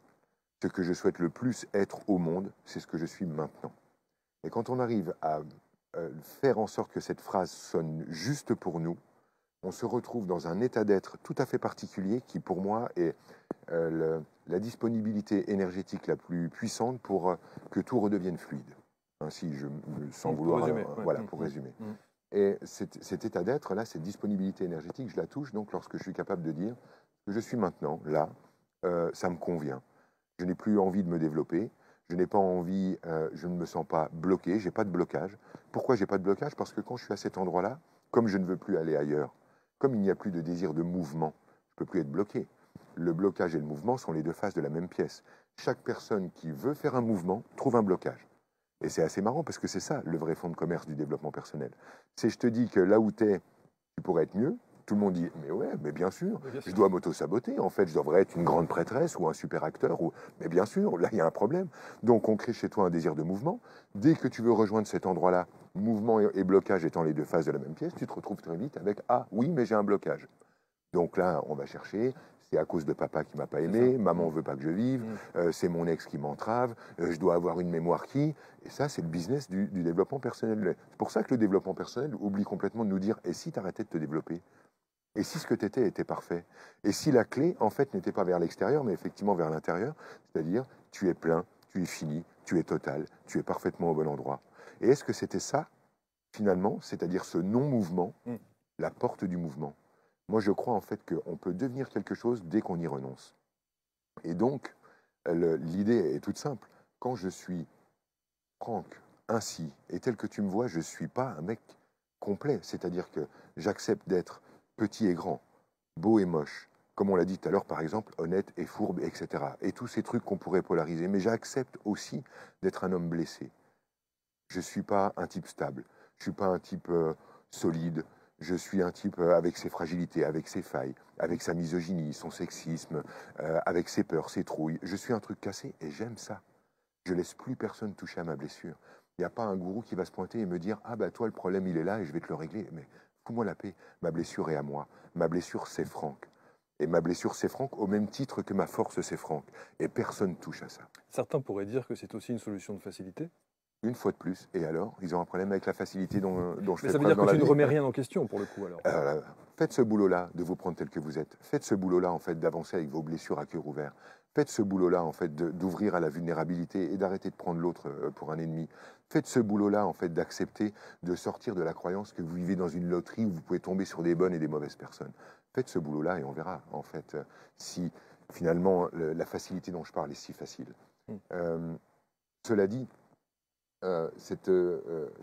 Speaker 2: Ce que je souhaite le plus être au monde, c'est ce que je suis maintenant. Et quand on arrive à faire en sorte que cette phrase sonne juste pour nous, on se retrouve dans un état d'être tout à fait particulier qui, pour moi, est la disponibilité énergétique la plus puissante pour que tout redevienne fluide. Ainsi, sans vouloir,
Speaker 1: résumer,
Speaker 2: voilà, pour résumer. Et cet état d'être, là, cette disponibilité énergétique, je la touche donc lorsque je suis capable de dire que je suis maintenant, là, ça me convient. Je n'ai plus envie de me développer, je n'ai pas envie, je ne me sens pas bloqué, j'ai pas de blocage. Pourquoi j'ai pas de blocage? Parce que quand je suis à cet endroit-là, comme je ne veux plus aller ailleurs, comme il n'y a plus de désir de mouvement, je ne peux plus être bloqué. Le blocage et le mouvement sont les deux faces de la même pièce. Chaque personne qui veut faire un mouvement trouve un blocage. Et c'est assez marrant parce que c'est ça le vrai fond de commerce du développement personnel. C'est je te dis que là où tu es, tu pourrais être mieux. Tout le monde dit, mais ouais, mais bien sûr, je dois m'auto-saboter. En fait, je devrais être une grande prêtresse ou un super acteur. Mais bien sûr, là, il y a un problème. Donc, on crée chez toi un désir de mouvement. Dès que tu veux rejoindre cet endroit-là, mouvement et blocage étant les deux faces de la même pièce, tu te retrouves très vite avec, ah oui, mais j'ai un blocage. Donc là, on va chercher, c'est à cause de papa qui m'a pas aimé, maman veut pas que je vive, c'est mon ex qui m'entrave, je dois avoir une mémoire qui... Et ça, c'est le business du développement personnel. C'est pour ça que le développement personnel oublie complètement de nous dire, et si tu arrêtais de te développer? Et si ce que tu étais était parfait? Et si la clé, en fait, n'était pas vers l'extérieur, mais effectivement vers l'intérieur, c'est-à-dire, tu es plein, tu es fini, tu es total, tu es parfaitement au bon endroit. Et est-ce que c'était ça, finalement, c'est-à-dire ce non-mouvement, la porte du mouvement? Moi, je crois en fait qu'on peut devenir quelque chose dès qu'on y renonce. Et donc, l'idée est toute simple. Quand je suis Franck, ainsi, et tel que tu me vois, je ne suis pas un mec complet. C'est-à-dire que j'accepte d'être petit et grand, beau et moche, comme on l'a dit tout à l'heure, par exemple, honnête et fourbe, etc. Et tous ces trucs qu'on pourrait polariser. Mais j'accepte aussi d'être un homme blessé. Je ne suis pas un type stable. Je ne suis pas un type solide. Je suis un type avec ses fragilités, avec ses failles, avec sa misogynie, son sexisme, avec ses peurs, ses trouilles. Je suis un truc cassé et j'aime ça. Je laisse plus personne toucher à ma blessure. Il n'y a pas un gourou qui va se pointer et me dire « Ah bah toi, le problème, il est là et je vais te le régler. » Mais fous-moi la paix. Ma blessure est à moi. Ma blessure, c'est Franck. Et ma blessure, c'est Franck, au même titre que ma force, c'est Franck. Et personne touche à ça.
Speaker 1: Certains pourraient dire que c'est aussi une solution de facilité.
Speaker 2: Une fois de plus. Et alors, ils ont un problème avec la facilité dont je
Speaker 1: Mais
Speaker 2: fais
Speaker 1: ça veut
Speaker 2: preuve
Speaker 1: dire
Speaker 2: dans
Speaker 1: que
Speaker 2: la
Speaker 1: tu ne
Speaker 2: vie.
Speaker 1: remets rien en question pour le coup alors.
Speaker 2: Faites ce boulot-là de vous prendre tel que vous êtes. Faites ce boulot-là en fait d'avancer avec vos blessures à cœur ouvert. Faites ce boulot-là en fait d'ouvrir à la vulnérabilité et d'arrêter de prendre l'autre pour un ennemi. Faites ce boulot-là en fait d'accepter de sortir de la croyance que vous vivez dans une loterie où vous pouvez tomber sur des bonnes et des mauvaises personnes. Faites ce boulot-là et on verra en fait si finalement la facilité dont je parle est si facile. Cela dit, cette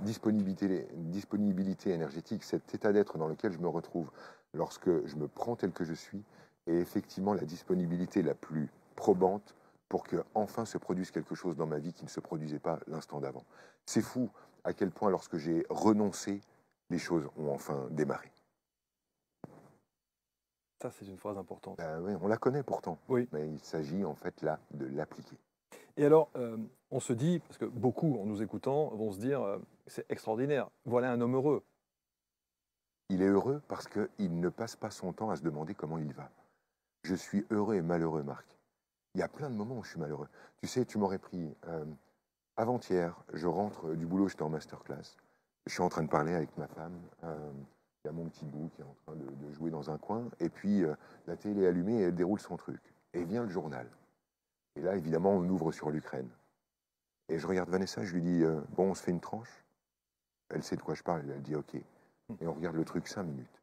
Speaker 2: disponibilité énergétique, cet état d'être dans lequel je me retrouve lorsque je me prends tel que je suis, est effectivement la disponibilité la plus probante pour que enfin se produise quelque chose dans ma vie qui ne se produisait pas l'instant d'avant. C'est fou à quel point lorsque j'ai renoncé, les choses ont enfin démarré.
Speaker 1: Ça, c'est une phrase importante.
Speaker 2: Ben oui, on la connaît pourtant,
Speaker 1: Oui.
Speaker 2: mais il s'agit en fait là de l'appliquer.
Speaker 1: Et alors, on se dit, parce que beaucoup, en nous écoutant, vont se dire, c'est extraordinaire, voilà un homme heureux.
Speaker 2: Il est heureux parce qu'il ne passe pas son temps à se demander comment il va. Je suis heureux et malheureux, Marc. Il y a plein de moments où je suis malheureux. Tu sais, tu m'aurais pris avant-hier, je rentre du boulot, j'étais en masterclass. Je suis en train de parler avec ma femme. Il y a mon petit bout qui est en train de jouer dans un coin. Et puis, la télé est allumée et elle déroule son truc. Et vient le journal. Et là, évidemment, on ouvre sur l'Ukraine. Et je regarde Vanessa, je lui dis, bon, on se fait une tranche. Elle sait de quoi je parle, elle dit, ok. Et on regarde le truc 5 minutes.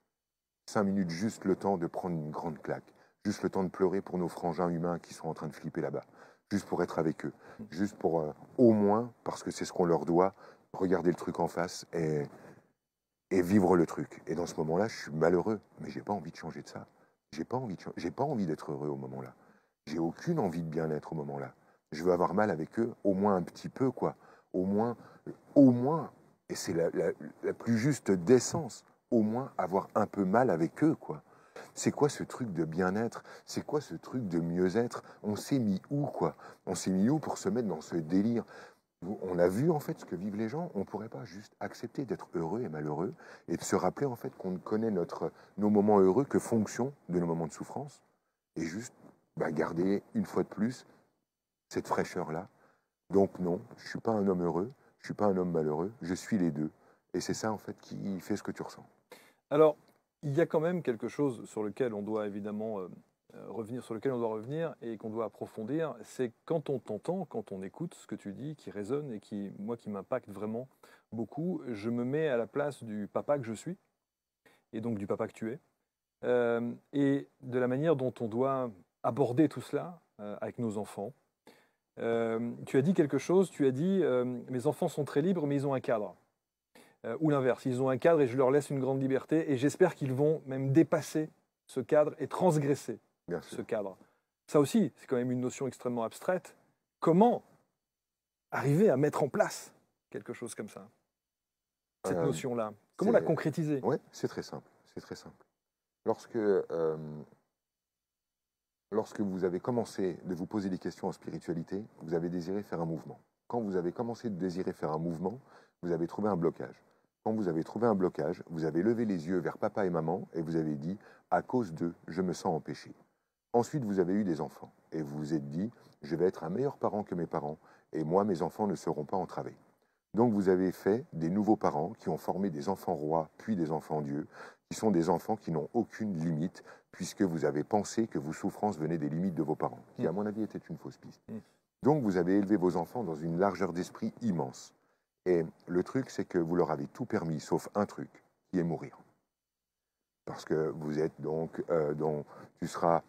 Speaker 2: 5 minutes, juste le temps de prendre une grande claque. Juste le temps de pleurer pour nos frangins humains qui sont en train de flipper là-bas. Juste pour être avec eux. Juste pour, au moins, parce que c'est ce qu'on leur doit, regarder le truc en face et vivre le truc. Et dans ce moment-là, je suis malheureux. Mais j'ai pas envie de changer de ça. J'ai pas envie d'être heureux au moment-là. J'ai aucune envie de bien-être au moment-là. Je veux avoir mal avec eux, au moins un petit peu, quoi. Au moins, et c'est la plus juste décence, au moins avoir un peu mal avec eux, quoi. C'est quoi ce truc de bien-être? C'est quoi ce truc de mieux-être? On s'est mis où, quoi? On s'est mis où pour se mettre dans ce délire? On a vu, en fait, ce que vivent les gens. On ne pourrait pas juste accepter d'être heureux et malheureux et de se rappeler, en fait, qu'on ne connaît nos moments heureux que fonction de nos moments de souffrance et juste garder, une fois de plus, cette fraîcheur-là. Donc non, je ne suis pas un homme heureux, je ne suis pas un homme malheureux, je suis les deux. Et c'est ça, en fait, qui fait ce que tu ressens.
Speaker 1: Alors, il y a quand même quelque chose sur lequel on doit évidemment revenir et qu'on doit approfondir, c'est quand on t'entend, quand on écoute ce que tu dis, qui résonne et qui m'impacte vraiment beaucoup, je me mets à la place du papa que je suis, et donc du papa que tu es, et de la manière dont on doit aborder tout cela avec nos enfants. Tu as dit quelque chose, tu as dit mes enfants sont très libres mais ils ont un cadre. Ou l'inverse, ils ont un cadre et je leur laisse une grande liberté et j'espère qu'ils vont même dépasser ce cadre et transgresser ce cadre. Ça aussi, c'est quand même une notion extrêmement abstraite. Comment arriver à mettre en place quelque chose comme ça? Cette notion-là, comment la concrétiser?
Speaker 2: Oui, c'est très simple. C'est très simple. Lorsque vous avez commencé de vous poser des questions en spiritualité, vous avez désiré faire un mouvement. Quand vous avez commencé de désirer faire un mouvement, vous avez trouvé un blocage. Quand vous avez trouvé un blocage, vous avez levé les yeux vers papa et maman et vous avez dit « à cause d'eux, je me sens empêché ». Ensuite, vous avez eu des enfants et vous vous êtes dit « je vais être un meilleur parent que mes parents et moi, mes enfants ne seront pas entravés ». Donc vous avez fait des nouveaux parents qui ont formé des enfants rois, puis des enfants dieux, qui sont des enfants qui n'ont aucune limite, puisque vous avez pensé que vos souffrances venaient des limites de vos parents, qui à mon avis était une fausse piste. Donc vous avez élevé vos enfants dans une largeur d'esprit immense. Et le truc, c'est que vous leur avez tout permis, sauf un truc, qui est mourir. Parce que vous êtes donc tu seras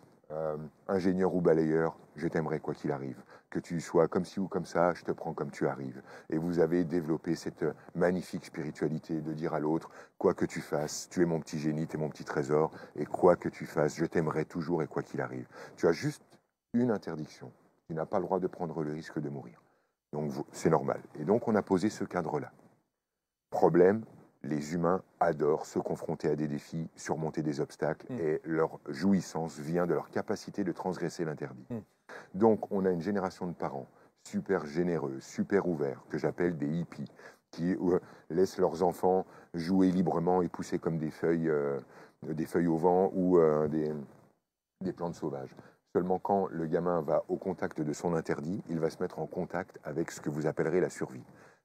Speaker 2: ingénieur ou balayeur, je t'aimerai quoi qu'il arrive. Que tu sois comme ci ou comme ça, je te prends comme tu arrives. Et vous avez développé cette magnifique spiritualité de dire à l'autre, quoi que tu fasses, tu es mon petit génie, tu es mon petit trésor, et quoi que tu fasses, je t'aimerai toujours et quoi qu'il arrive. Tu as juste une interdiction. Tu n'as pas le droit de prendre le risque de mourir. Donc c'est normal. Et donc on a posé ce cadre-là. Problème, les humains adorent se confronter à des défis, surmonter des obstacles, et leur jouissance vient de leur capacité de transgresser l'interdit. Donc on a une génération de parents super généreux, super ouverts, que j'appelle des hippies, qui laissent leurs enfants jouer librement et pousser comme des feuilles au vent ou des plantes sauvages. Seulement quand le gamin va au contact de son interdit, il va se mettre en contact avec ce que vous appellerez la survie.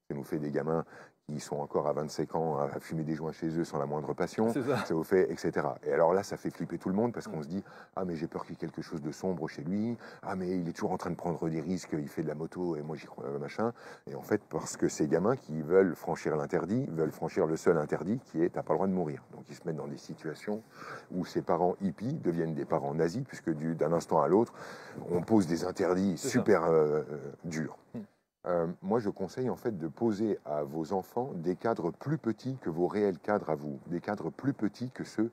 Speaker 2: Ça nous fait des gamins qui sont encore à 25 ans à fumer des joints chez eux sans la moindre passion, ça vous fait, etc. Et alors là, ça fait flipper tout le monde parce qu'on se dit « Ah, mais j'ai peur qu'il y ait quelque chose de sombre chez lui. Ah, mais il est toujours en train de prendre des risques, il fait de la moto et moi j'y crois, machin. » Et en fait, parce que ces gamins qui veulent franchir l'interdit, veulent franchir le seul interdit qui est « T'as pas le droit de mourir ». Donc ils se mettent dans des situations où ces parents hippies deviennent des parents nazis puisque d'un instant à l'autre, on pose des interdits super durs. Moi, je conseille en fait de poser à vos enfants des cadres plus petits que vos réels cadres à vous, des cadres plus petits que ceux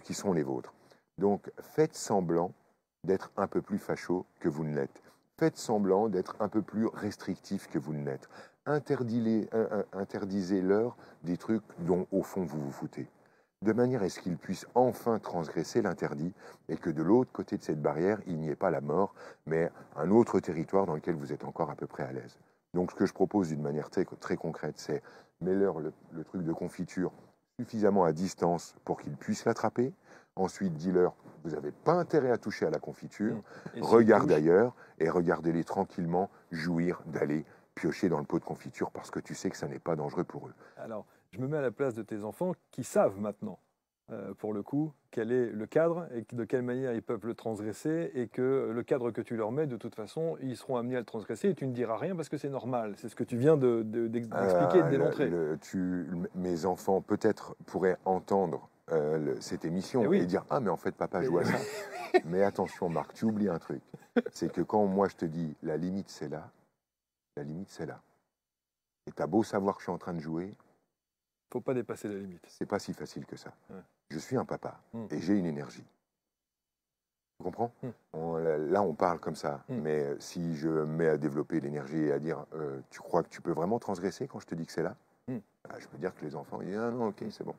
Speaker 2: qui sont les vôtres. Donc, faites semblant d'être un peu plus facho que vous ne l'êtes. Faites semblant d'être un peu plus restrictif que vous ne l'êtes. Interdisez-leur des trucs dont, au fond, vous vous foutez. De manière à ce qu'ils puissent enfin transgresser l'interdit et que de l'autre côté de cette barrière, il n'y ait pas la mort, mais un autre territoire dans lequel vous êtes encore à peu près à l'aise. Donc ce que je propose d'une manière très concrète, c'est mets-leur le truc de confiture suffisamment à distance pour qu'ils puissent l'attraper. Ensuite, dis-leur, vous n'avez pas intérêt à toucher à la confiture, regarde ailleurs et regardez-les tranquillement jouir d'aller piocher dans le pot de confiture parce que tu sais que ça n'est pas dangereux pour eux.
Speaker 1: Alors, je me mets à la place de tes enfants qui savent maintenant, pour le coup, quel est le cadre et de quelle manière ils peuvent le transgresser et que le cadre que tu leur mets, de toute façon, ils seront amenés à le transgresser et tu ne diras rien parce que c'est normal. C'est ce que tu viens d'expliquer et de démontrer.
Speaker 2: Mes enfants, peut-être, pourraient entendre cette émission et dire « Ah, mais en fait, papa joue à ça. » Mais attention, Marc, tu oublies un truc. C'est que quand moi, je te dis « La limite, c'est là », la limite, c'est là. Et t'as beau savoir que je suis en train de jouer,
Speaker 1: faut pas dépasser la limite.
Speaker 2: C'est pas si facile que ça. Je suis un papa et j'ai une énergie. Tu comprends? Là, on parle comme ça. Mais si je me mets à développer l'énergie et à dire tu crois que tu peux vraiment transgresser quand je te dis que c'est là? Je peux dire que les enfants ils disent ah non, ok, c'est bon.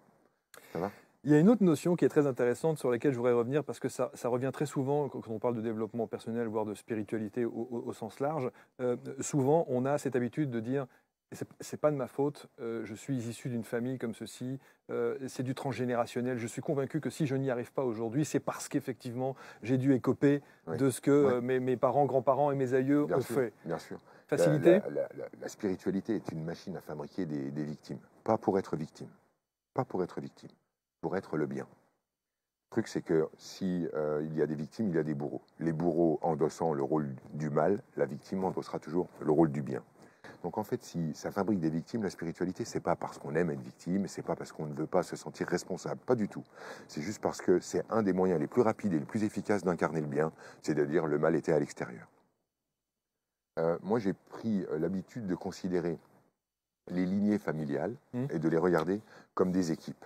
Speaker 2: Ça va?
Speaker 1: Il y a une autre notion qui est très intéressante sur laquelle je voudrais revenir parce que ça revient très souvent quand on parle de développement personnel, voire de spiritualité au sens large. Souvent, on a cette habitude de dire c'est pas de ma faute, je suis issu d'une famille comme ceci, c'est du transgénérationnel. Je suis convaincu que si je n'y arrive pas aujourd'hui, c'est parce qu'effectivement j'ai dû écoper de ce que mes parents, grands-parents et mes aïeux ont fait.
Speaker 2: Bien sûr.
Speaker 1: Facilité.
Speaker 2: La spiritualité est une machine à fabriquer des victimes. Pas pour être victime. Pas pour être victime. Pour être le bien. Le truc, c'est que si il y a des victimes, il y a des bourreaux. Les bourreaux endossant le rôle du mal, la victime endossera toujours le rôle du bien. Donc en fait, si ça fabrique des victimes, la spiritualité, c'est pas parce qu'on aime être victime, c'est pas parce qu'on ne veut pas se sentir responsable, pas du tout. C'est juste parce que c'est un des moyens les plus rapides et les plus efficaces d'incarner le bien, c'est de dire le mal était à l'extérieur. Moi, j'ai pris l'habitude de considérer les lignées familiales et de les regarder comme des équipes.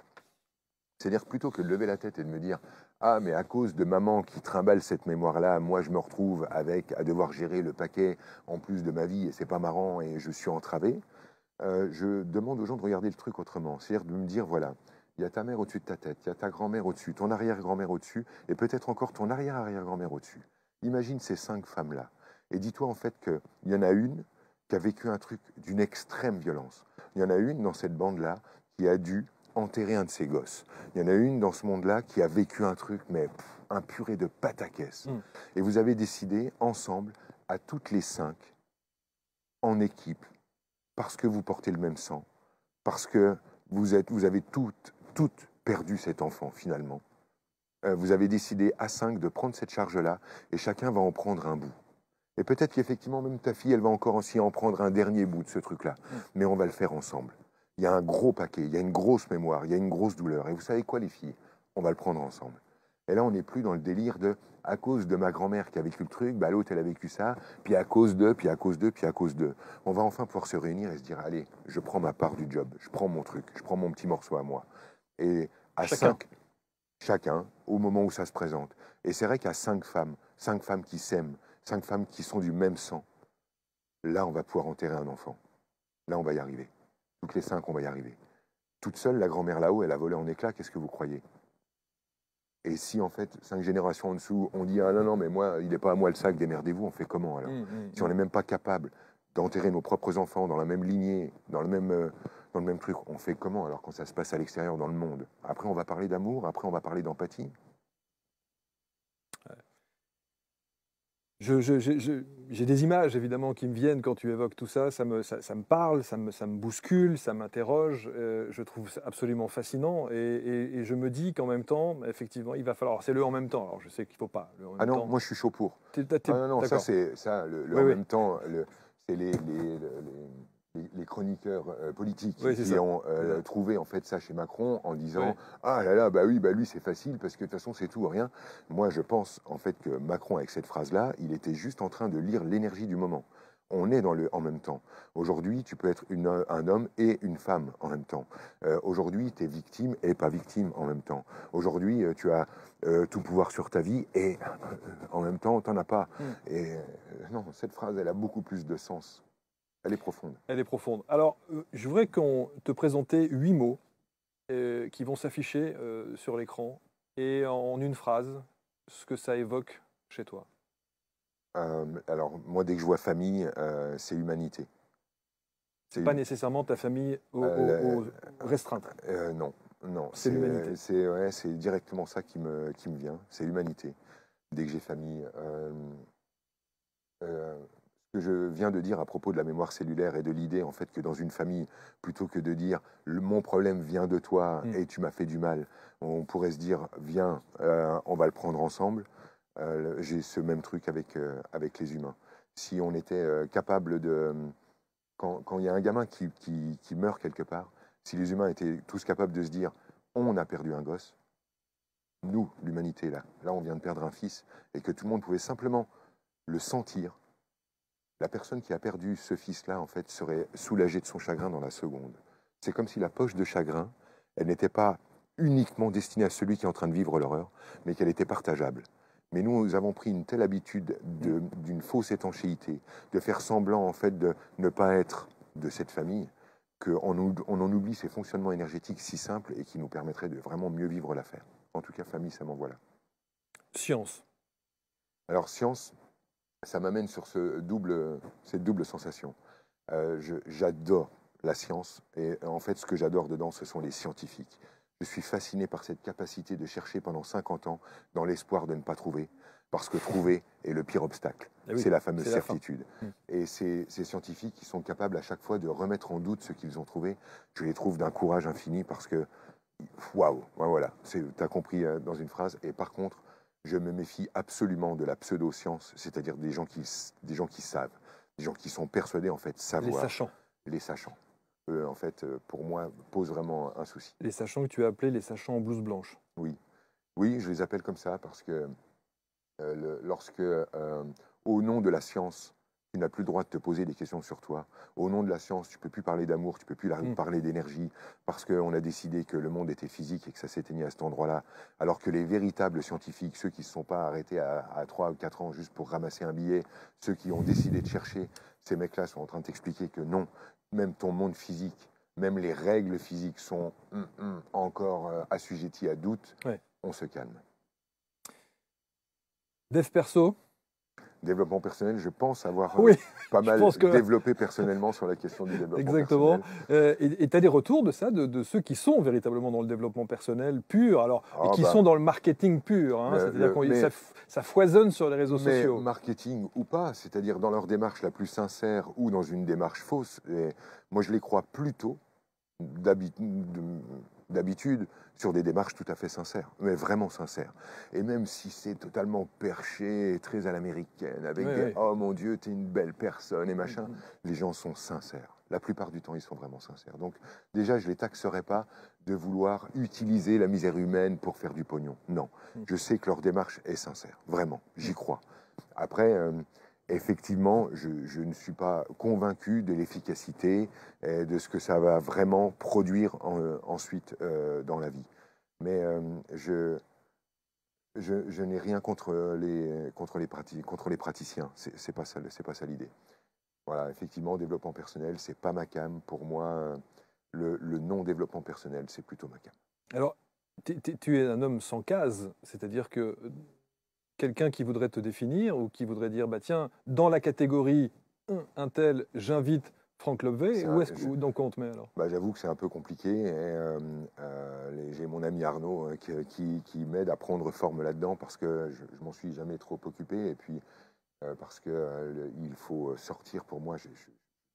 Speaker 2: C'est-à-dire plutôt que de lever la tête et de me dire « Ah, mais à cause de maman qui trimballe cette mémoire-là, moi je me retrouve à devoir gérer le paquet en plus de ma vie et c'est pas marrant et je suis entravé », je demande aux gens de regarder le truc autrement. C'est-à-dire de me dire « Voilà, il y a ta mère au-dessus de ta tête, il y a ta grand-mère au-dessus, ton arrière-grand-mère au-dessus et peut-être encore ton arrière-arrière-grand-mère au-dessus. Imagine ces 5 femmes-là et dis-toi en fait qu'il y en a une qui a vécu un truc d'une extrême violence. Il y en a une dans cette bande-là qui a dû enterrer un de ses gosses. Il y en a une dans ce monde-là qui a vécu un truc, mais un purée de pataquès. Et vous avez décidé ensemble, à toutes les 5, en équipe, parce que vous portez le même sang, parce que vous avez toutes perdu cet enfant finalement. Vous avez décidé à 5 de prendre cette charge-là et chacun va en prendre un bout. Et peut-être qu'effectivement, même ta fille, elle va encore aussi en prendre un dernier bout de ce truc-là. Mais on va le faire ensemble. Il y a un gros paquet, il y a une grosse mémoire, il y a une grosse douleur. Et vous savez quoi, les filles? On va le prendre ensemble. Et là, on n'est plus dans le délire de à cause de ma grand-mère qui a vécu le truc, bah, l'autre, elle a vécu ça, puis à cause d'eux, puis à cause d'eux, puis à cause d'eux. On va enfin pouvoir se réunir et se dire, allez, je prends ma part du job, je prends mon truc, je prends mon petit morceau à moi. Et à chacun, au moment où ça se présente. Et c'est vrai qu'à 5 femmes qui s'aiment, 5 femmes qui sont du même sang, là, on va pouvoir enterrer un enfant. Là, on va y arriver. Toutes les 5, on va y arriver. Toute seule, la grand-mère là-haut, elle a volé en éclats, qu'est-ce que vous croyez? Et si, en fait, 5 générations en dessous, on dit « Ah non, non, mais moi, il n'est pas à moi le sac, démerdez-vous », on fait comment alors? Si on n'est même pas capable d'enterrer nos propres enfants dans la même lignée, dans le même truc, on fait comment alors quand ça se passe à l'extérieur, dans le monde? Après, on va parler d'amour, après, on va parler d'empathie.
Speaker 1: J'ai des images évidemment qui me viennent quand tu évoques tout ça, ça me parle, ça me bouscule, ça m'interroge, je trouve ça absolument fascinant et je me dis qu'en même temps, effectivement, il va falloir, c'est le en même temps, alors je sais qu'il ne faut pas. Le en même
Speaker 2: Ah non,
Speaker 1: temps.
Speaker 2: moi je suis chaud pour.
Speaker 1: Ah
Speaker 2: non, non, ça c'est ça, le
Speaker 1: oui,
Speaker 2: en
Speaker 1: oui.
Speaker 2: même temps, c'est les chroniqueurs politiques
Speaker 1: Oui,
Speaker 2: qui ont trouvé en fait ça chez Macron en disant ah là là, bah oui, bah lui c'est facile parce que de toute façon c'est tout ou rien. Moi je pense en fait que Macron avec cette phrase-là, il était juste en train de lire l'énergie du moment. On est dans le en même temps. Aujourd'hui, tu peux être un homme et une femme en même temps. Aujourd'hui, tu es victime et pas victime en même temps. Aujourd'hui, tu as tout pouvoir sur ta vie et en même temps, tu n'en as pas. Et non, cette phrase, elle a beaucoup plus de sens. Elle est profonde.
Speaker 1: Elle est profonde. Alors, je voudrais qu'on te présenter 8 mots qui vont s'afficher sur l'écran et en une phrase, ce que ça évoque chez toi.
Speaker 2: Alors, moi, dès que je vois famille, c'est humanité.
Speaker 1: C'est pas nécessairement ta famille restreinte.
Speaker 2: Non, non.
Speaker 1: C'est l'humanité.
Speaker 2: C'est directement ça qui me vient. C'est l'humanité. Dès que j'ai famille. Ce que je viens de dire à propos de la mémoire cellulaire et de l'idée en fait que dans une famille, plutôt que de dire mon problème vient de toi et tu m'as fait du mal, on pourrait se dire viens, on va le prendre ensemble. J'ai ce même truc avec les humains. Si on était capable de... Quand il y a un gamin qui meurt quelque part, si les humains étaient tous capables de se dire on a perdu un gosse, nous, l'humanité, là on vient de perdre un fils, et que tout le monde pouvait simplement le sentir, la personne qui a perdu ce fils-là, en fait, serait soulagée de son chagrin dans la seconde. C'est comme si la poche de chagrin, elle n'était pas uniquement destinée à celui qui est en train de vivre l'horreur, mais qu'elle était partageable. Mais nous avons pris une telle habitude d'une fausse étanchéité, de faire semblant, en fait, de ne pas être de cette famille, qu'on en oublie ces fonctionnements énergétiques si simples et qui nous permettraient de vraiment mieux vivre l'affaire. En tout cas, famille, ça m'envoie là.
Speaker 1: Science.
Speaker 2: Alors, science, ça m'amène sur cette double sensation. J'adore la science et en fait, ce que j'adore dedans, ce sont les scientifiques. Je suis fasciné par cette capacité de chercher pendant 50 ans dans l'espoir de ne pas trouver, parce que trouver est le pire obstacle. Oui, c'est la fameuse certitude. Et ces scientifiques qui sont capables à chaque fois de remettre en doute ce qu'ils ont trouvé, je les trouve d'un courage infini parce que, waouh, voilà, tu as compris dans une phrase. Et par contre, je me méfie absolument de la pseudo-science, c'est-à-dire des gens qui savent, des gens qui sont persuadés en fait savoir.
Speaker 1: Les sachants.
Speaker 2: Les sachants. En fait, pour moi, posent vraiment un souci.
Speaker 1: Les sachants que tu as appelés les sachants en blouse blanche.
Speaker 2: Oui, oui, je les appelle comme ça parce que lorsque, au nom de la science, tu n'as plus le droit de te poser des questions sur toi. Au nom de la science, tu ne peux plus parler d'amour, tu ne peux plus parler d'énergie, parce qu'on a décidé que le monde était physique et que ça s'éteignait à cet endroit-là. Alors que les véritables scientifiques, ceux qui ne se sont pas arrêtés à 3 ou 4 ans juste pour ramasser un billet, ceux qui ont décidé de chercher, ces mecs-là sont en train de t'expliquer que non, même ton monde physique, même les règles physiques sont encore assujetties à doute. Ouais. On se calme.
Speaker 1: Dev perso.
Speaker 2: Développement personnel, je pense avoir pas mal développé personnellement sur la question du développement
Speaker 1: Exactement.
Speaker 2: personnel.
Speaker 1: Et tu as des retours de ça, de ceux qui sont véritablement dans le développement personnel pur, alors, et qui sont dans le marketing pur, hein, c'est-à-dire que ça foisonne sur les réseaux sociaux.
Speaker 2: Marketing ou pas, c'est-à-dire dans leur démarche la plus sincère ou dans une démarche fausse, et moi je les crois plutôt d'habitude sur des démarches tout à fait sincères, mais vraiment sincères. Et même si c'est totalement perché, très à l'américaine, avec oh mon Dieu, t'es une belle personne et machin, les gens sont sincères. la plupart du temps, ils sont vraiment sincères. Donc déjà, je ne les taxerai pas de vouloir utiliser la misère humaine pour faire du pognon. Non, je sais que leur démarche est sincère, vraiment, j'y crois. Après, effectivement, je ne suis pas convaincu de l'efficacité et de ce que ça va vraiment produire ensuite dans la vie. Mais je n'ai rien contre les praticiens. C'est pas ça l'idée. Voilà, effectivement, développement personnel, c'est pas ma came. Pour moi, le non-développement personnel, c'est plutôt ma came.
Speaker 1: Alors, tu es un homme sans case, c'est-à-dire que quelqu'un qui voudrait te définir ou qui voudrait dire, bah tiens, dans la catégorie un tel, j'invite Franck Lobvé, donc on te met alors?
Speaker 2: Bah, j'avoue que c'est un peu compliqué. J'ai mon ami Arnaud qui m'aide à prendre forme là-dedans parce que je m'en suis jamais trop occupé et puis parce que il faut sortir pour moi. Je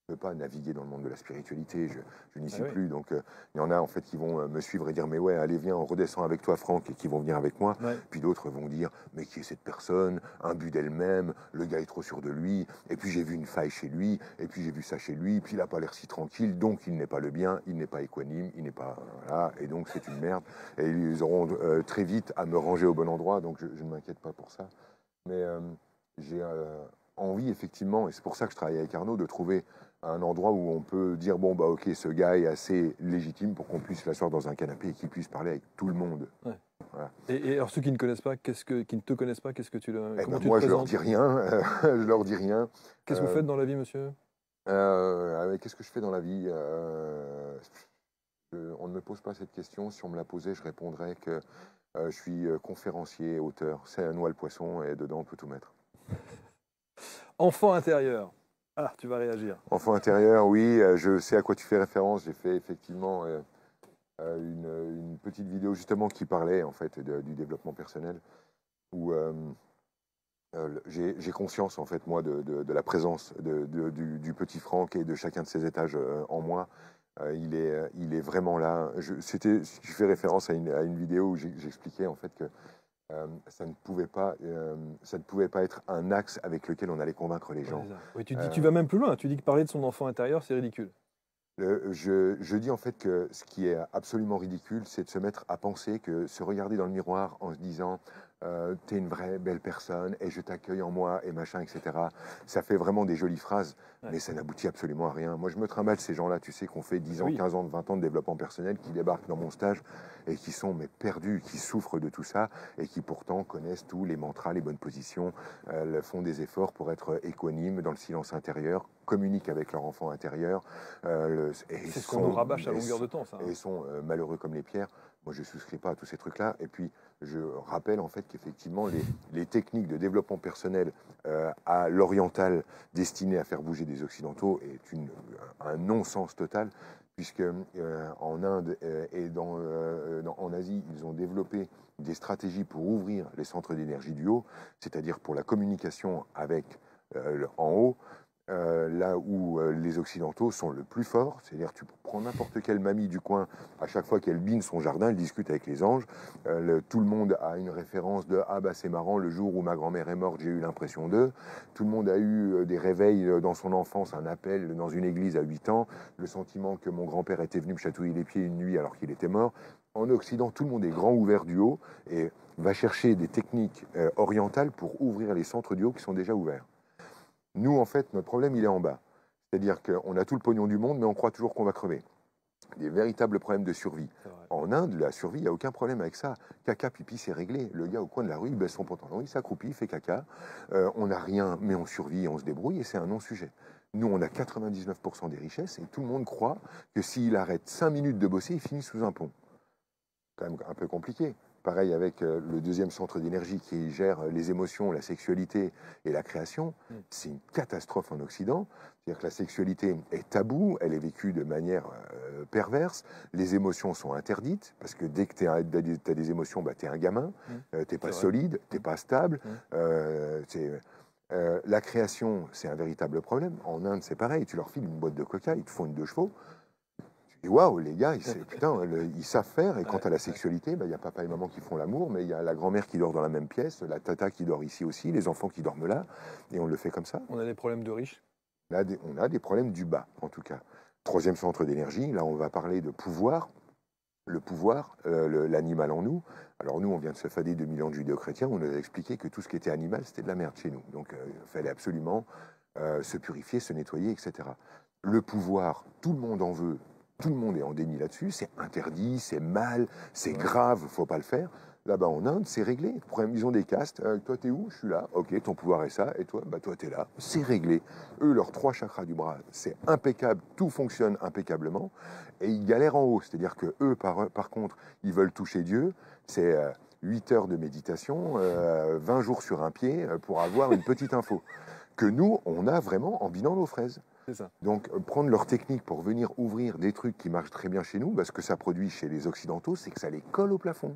Speaker 2: ne peux pas naviguer dans le monde de la spiritualité, je n'y suis plus. Donc il y en a en fait qui vont me suivre et dire mais ouais, allez viens, on redescend avec toi Franck, et qui vont venir avec moi. Puis d'autres vont dire mais qui est cette personne, un but d'elle-même, le gars est trop sûr de lui, et puis j'ai vu une faille chez lui, et puis j'ai vu ça chez lui, puis il n'a pas l'air si tranquille, donc il n'est pas le bien, il n'est pas équanime, il n'est pas... Voilà, et donc c'est une merde. Et ils auront très vite à me ranger au bon endroit, donc je ne m'inquiète pas pour ça. Mais j'ai envie effectivement, et c'est pour ça que je travaille avec Arnaud, de trouver un endroit où on peut dire bon bah ok, ce gars est assez légitime pour qu'on puisse l'asseoir dans un canapé et qu'il puisse parler avec tout le monde.
Speaker 1: Ouais. Voilà. Et alors ceux qui ne connaissent pas, qui ne te connaissent pas, qu'est-ce que tu leur
Speaker 2: moi je leur dis rien, je leur dis rien.
Speaker 1: Qu'est-ce que vous faites dans la vie, monsieur?
Speaker 2: Qu'est-ce que je fais dans la vie? On ne me pose pas cette question. Si on me la posait, je répondrais que je suis conférencier, auteur. C'est un noix le poisson et dedans on peut tout mettre.
Speaker 1: Enfant intérieur. Ah, tu vas réagir.
Speaker 2: Enfant intérieur, oui, je sais à quoi tu fais référence. J'ai fait effectivement une petite vidéo justement qui parlait en fait du développement personnel, où j'ai conscience en fait moi de la présence du petit Franck et de chacun de ses étages en moi. Il est vraiment là. Tu fais référence à une vidéo où j'expliquais en fait que ça ne pouvait pas être un axe avec lequel on allait convaincre les gens.
Speaker 1: Oui, tu vas même plus loin. Tu dis que parler de son enfant intérieur, c'est ridicule.
Speaker 2: Je dis en fait que ce qui est absolument ridicule, c'est de se mettre à penser que se regarder dans le miroir en se disant t'es une vraie belle personne et je t'accueille en moi et machin, etc. Ça fait vraiment des jolies phrases, mais ça n'aboutit absolument à rien. Moi, je me trimballe ces gens-là, tu sais, qu'on fait 10 ans, 15 ans, 20 ans de développement personnel, qui débarquent dans mon stage et qui sont mais perdus, qui souffrent de tout ça et qui pourtant connaissent tous les mantras, les bonnes positions, font des efforts pour être équanimes dans le silence intérieur, communiquent avec leur enfant intérieur.
Speaker 1: C'est ce qu'on nous rabâche à longueur de temps, ça.
Speaker 2: Et ils sont malheureux comme les pierres. Moi, je ne souscris pas à tous ces trucs-là. Et puis, je rappelle en fait qu'effectivement, les techniques de développement personnel à l'oriental destinées à faire bouger des occidentaux est un non-sens total, puisque en Inde et en Asie, ils ont développé des stratégies pour ouvrir les centres d'énergie du haut, c'est-à-dire pour la communication avec en haut. Là où les Occidentaux sont le plus forts, c'est-à-dire tu prends n'importe quelle mamie du coin, à chaque fois qu'elle bine son jardin, elle discute avec les anges. Tout le monde a une référence de « Ah bah c'est marrant, le jour où ma grand-mère est morte, j'ai eu l'impression d'eux ». Tout le monde a eu des réveils dans son enfance, un appel dans une église à 8 ans, le sentiment que mon grand-père était venu me chatouiller les pieds une nuit alors qu'il était mort. En Occident, tout le monde est grand ouvert du haut et va chercher des techniques orientales pour ouvrir les centres du haut qui sont déjà ouverts. Nous, en fait, notre problème, il est en bas. C'est-à-dire qu'on a tout le pognon du monde, mais on croit toujours qu'on va crever. Des véritables problèmes de survie. En Inde, la survie, il n'y a aucun problème avec ça. Caca, pipi, c'est réglé. Le gars au coin de la rue, il baisse son pantalon, il s'accroupit, il fait caca. On n'a rien, mais on survit et on se débrouille, et c'est un non-sujet. Nous, on a 99% des richesses, et tout le monde croit que s'il arrête 5 minutes de bosser, il finit sous un pont. C'est quand même un peu compliqué. Pareil avec le deuxième centre d'énergie qui gère les émotions, la sexualité et la création. C'est une catastrophe en Occident. C'est-à-dire que la sexualité est taboue, elle est vécue de manière perverse. Les émotions sont interdites, parce que dès que tu as des émotions, bah, tu es un gamin, tu n'es pas solide, tu n'es pas stable. La création, c'est un véritable problème. En Inde, c'est pareil. Tu leur files une boîte de coca, ils te font une 2 chevaux. Et waouh, les gars, ils savent faire. Et quant à la sexualité, il y a papa et maman qui font l'amour, mais il y a la grand-mère qui dort dans la même pièce, la tata qui dort ici aussi, les enfants qui dorment là, et on le fait comme ça.
Speaker 1: On a des problèmes de riches.
Speaker 2: On a des problèmes du bas, en tout cas. Troisième centre d'énergie, là on va parler de pouvoir. Le pouvoir, l'animal en nous. Alors nous, on vient de se fader 2 millions de judéo-chrétiens, on nous a expliqué que tout ce qui était animal, c'était de la merde chez nous. Donc il fallait absolument se purifier, se nettoyer, etc. Le pouvoir, tout le monde en veut, tout le monde est en déni là-dessus, c'est interdit, c'est mal, c'est grave, il ne faut pas le faire. Là-bas en Inde, c'est réglé. Ils ont des castes. Toi, t'es où? Je suis là. Ok, ton pouvoir est ça. Et toi, toi, t'es là. C'est réglé. Eux, leurs 3 chakras du bras, c'est impeccable. Tout fonctionne impeccablement. Et ils galèrent en haut. C'est-à-dire que eux, par contre, ils veulent toucher Dieu. C'est 8 heures de méditation, 20 jours sur un pied pour avoir une petite info. Que nous, on a vraiment en bilan nos fraises.
Speaker 1: C'est ça.
Speaker 2: Donc, prendre leur technique pour venir ouvrir des trucs qui marchent très bien chez nous, parce que ça produit chez les Occidentaux, c'est que ça les colle au plafond.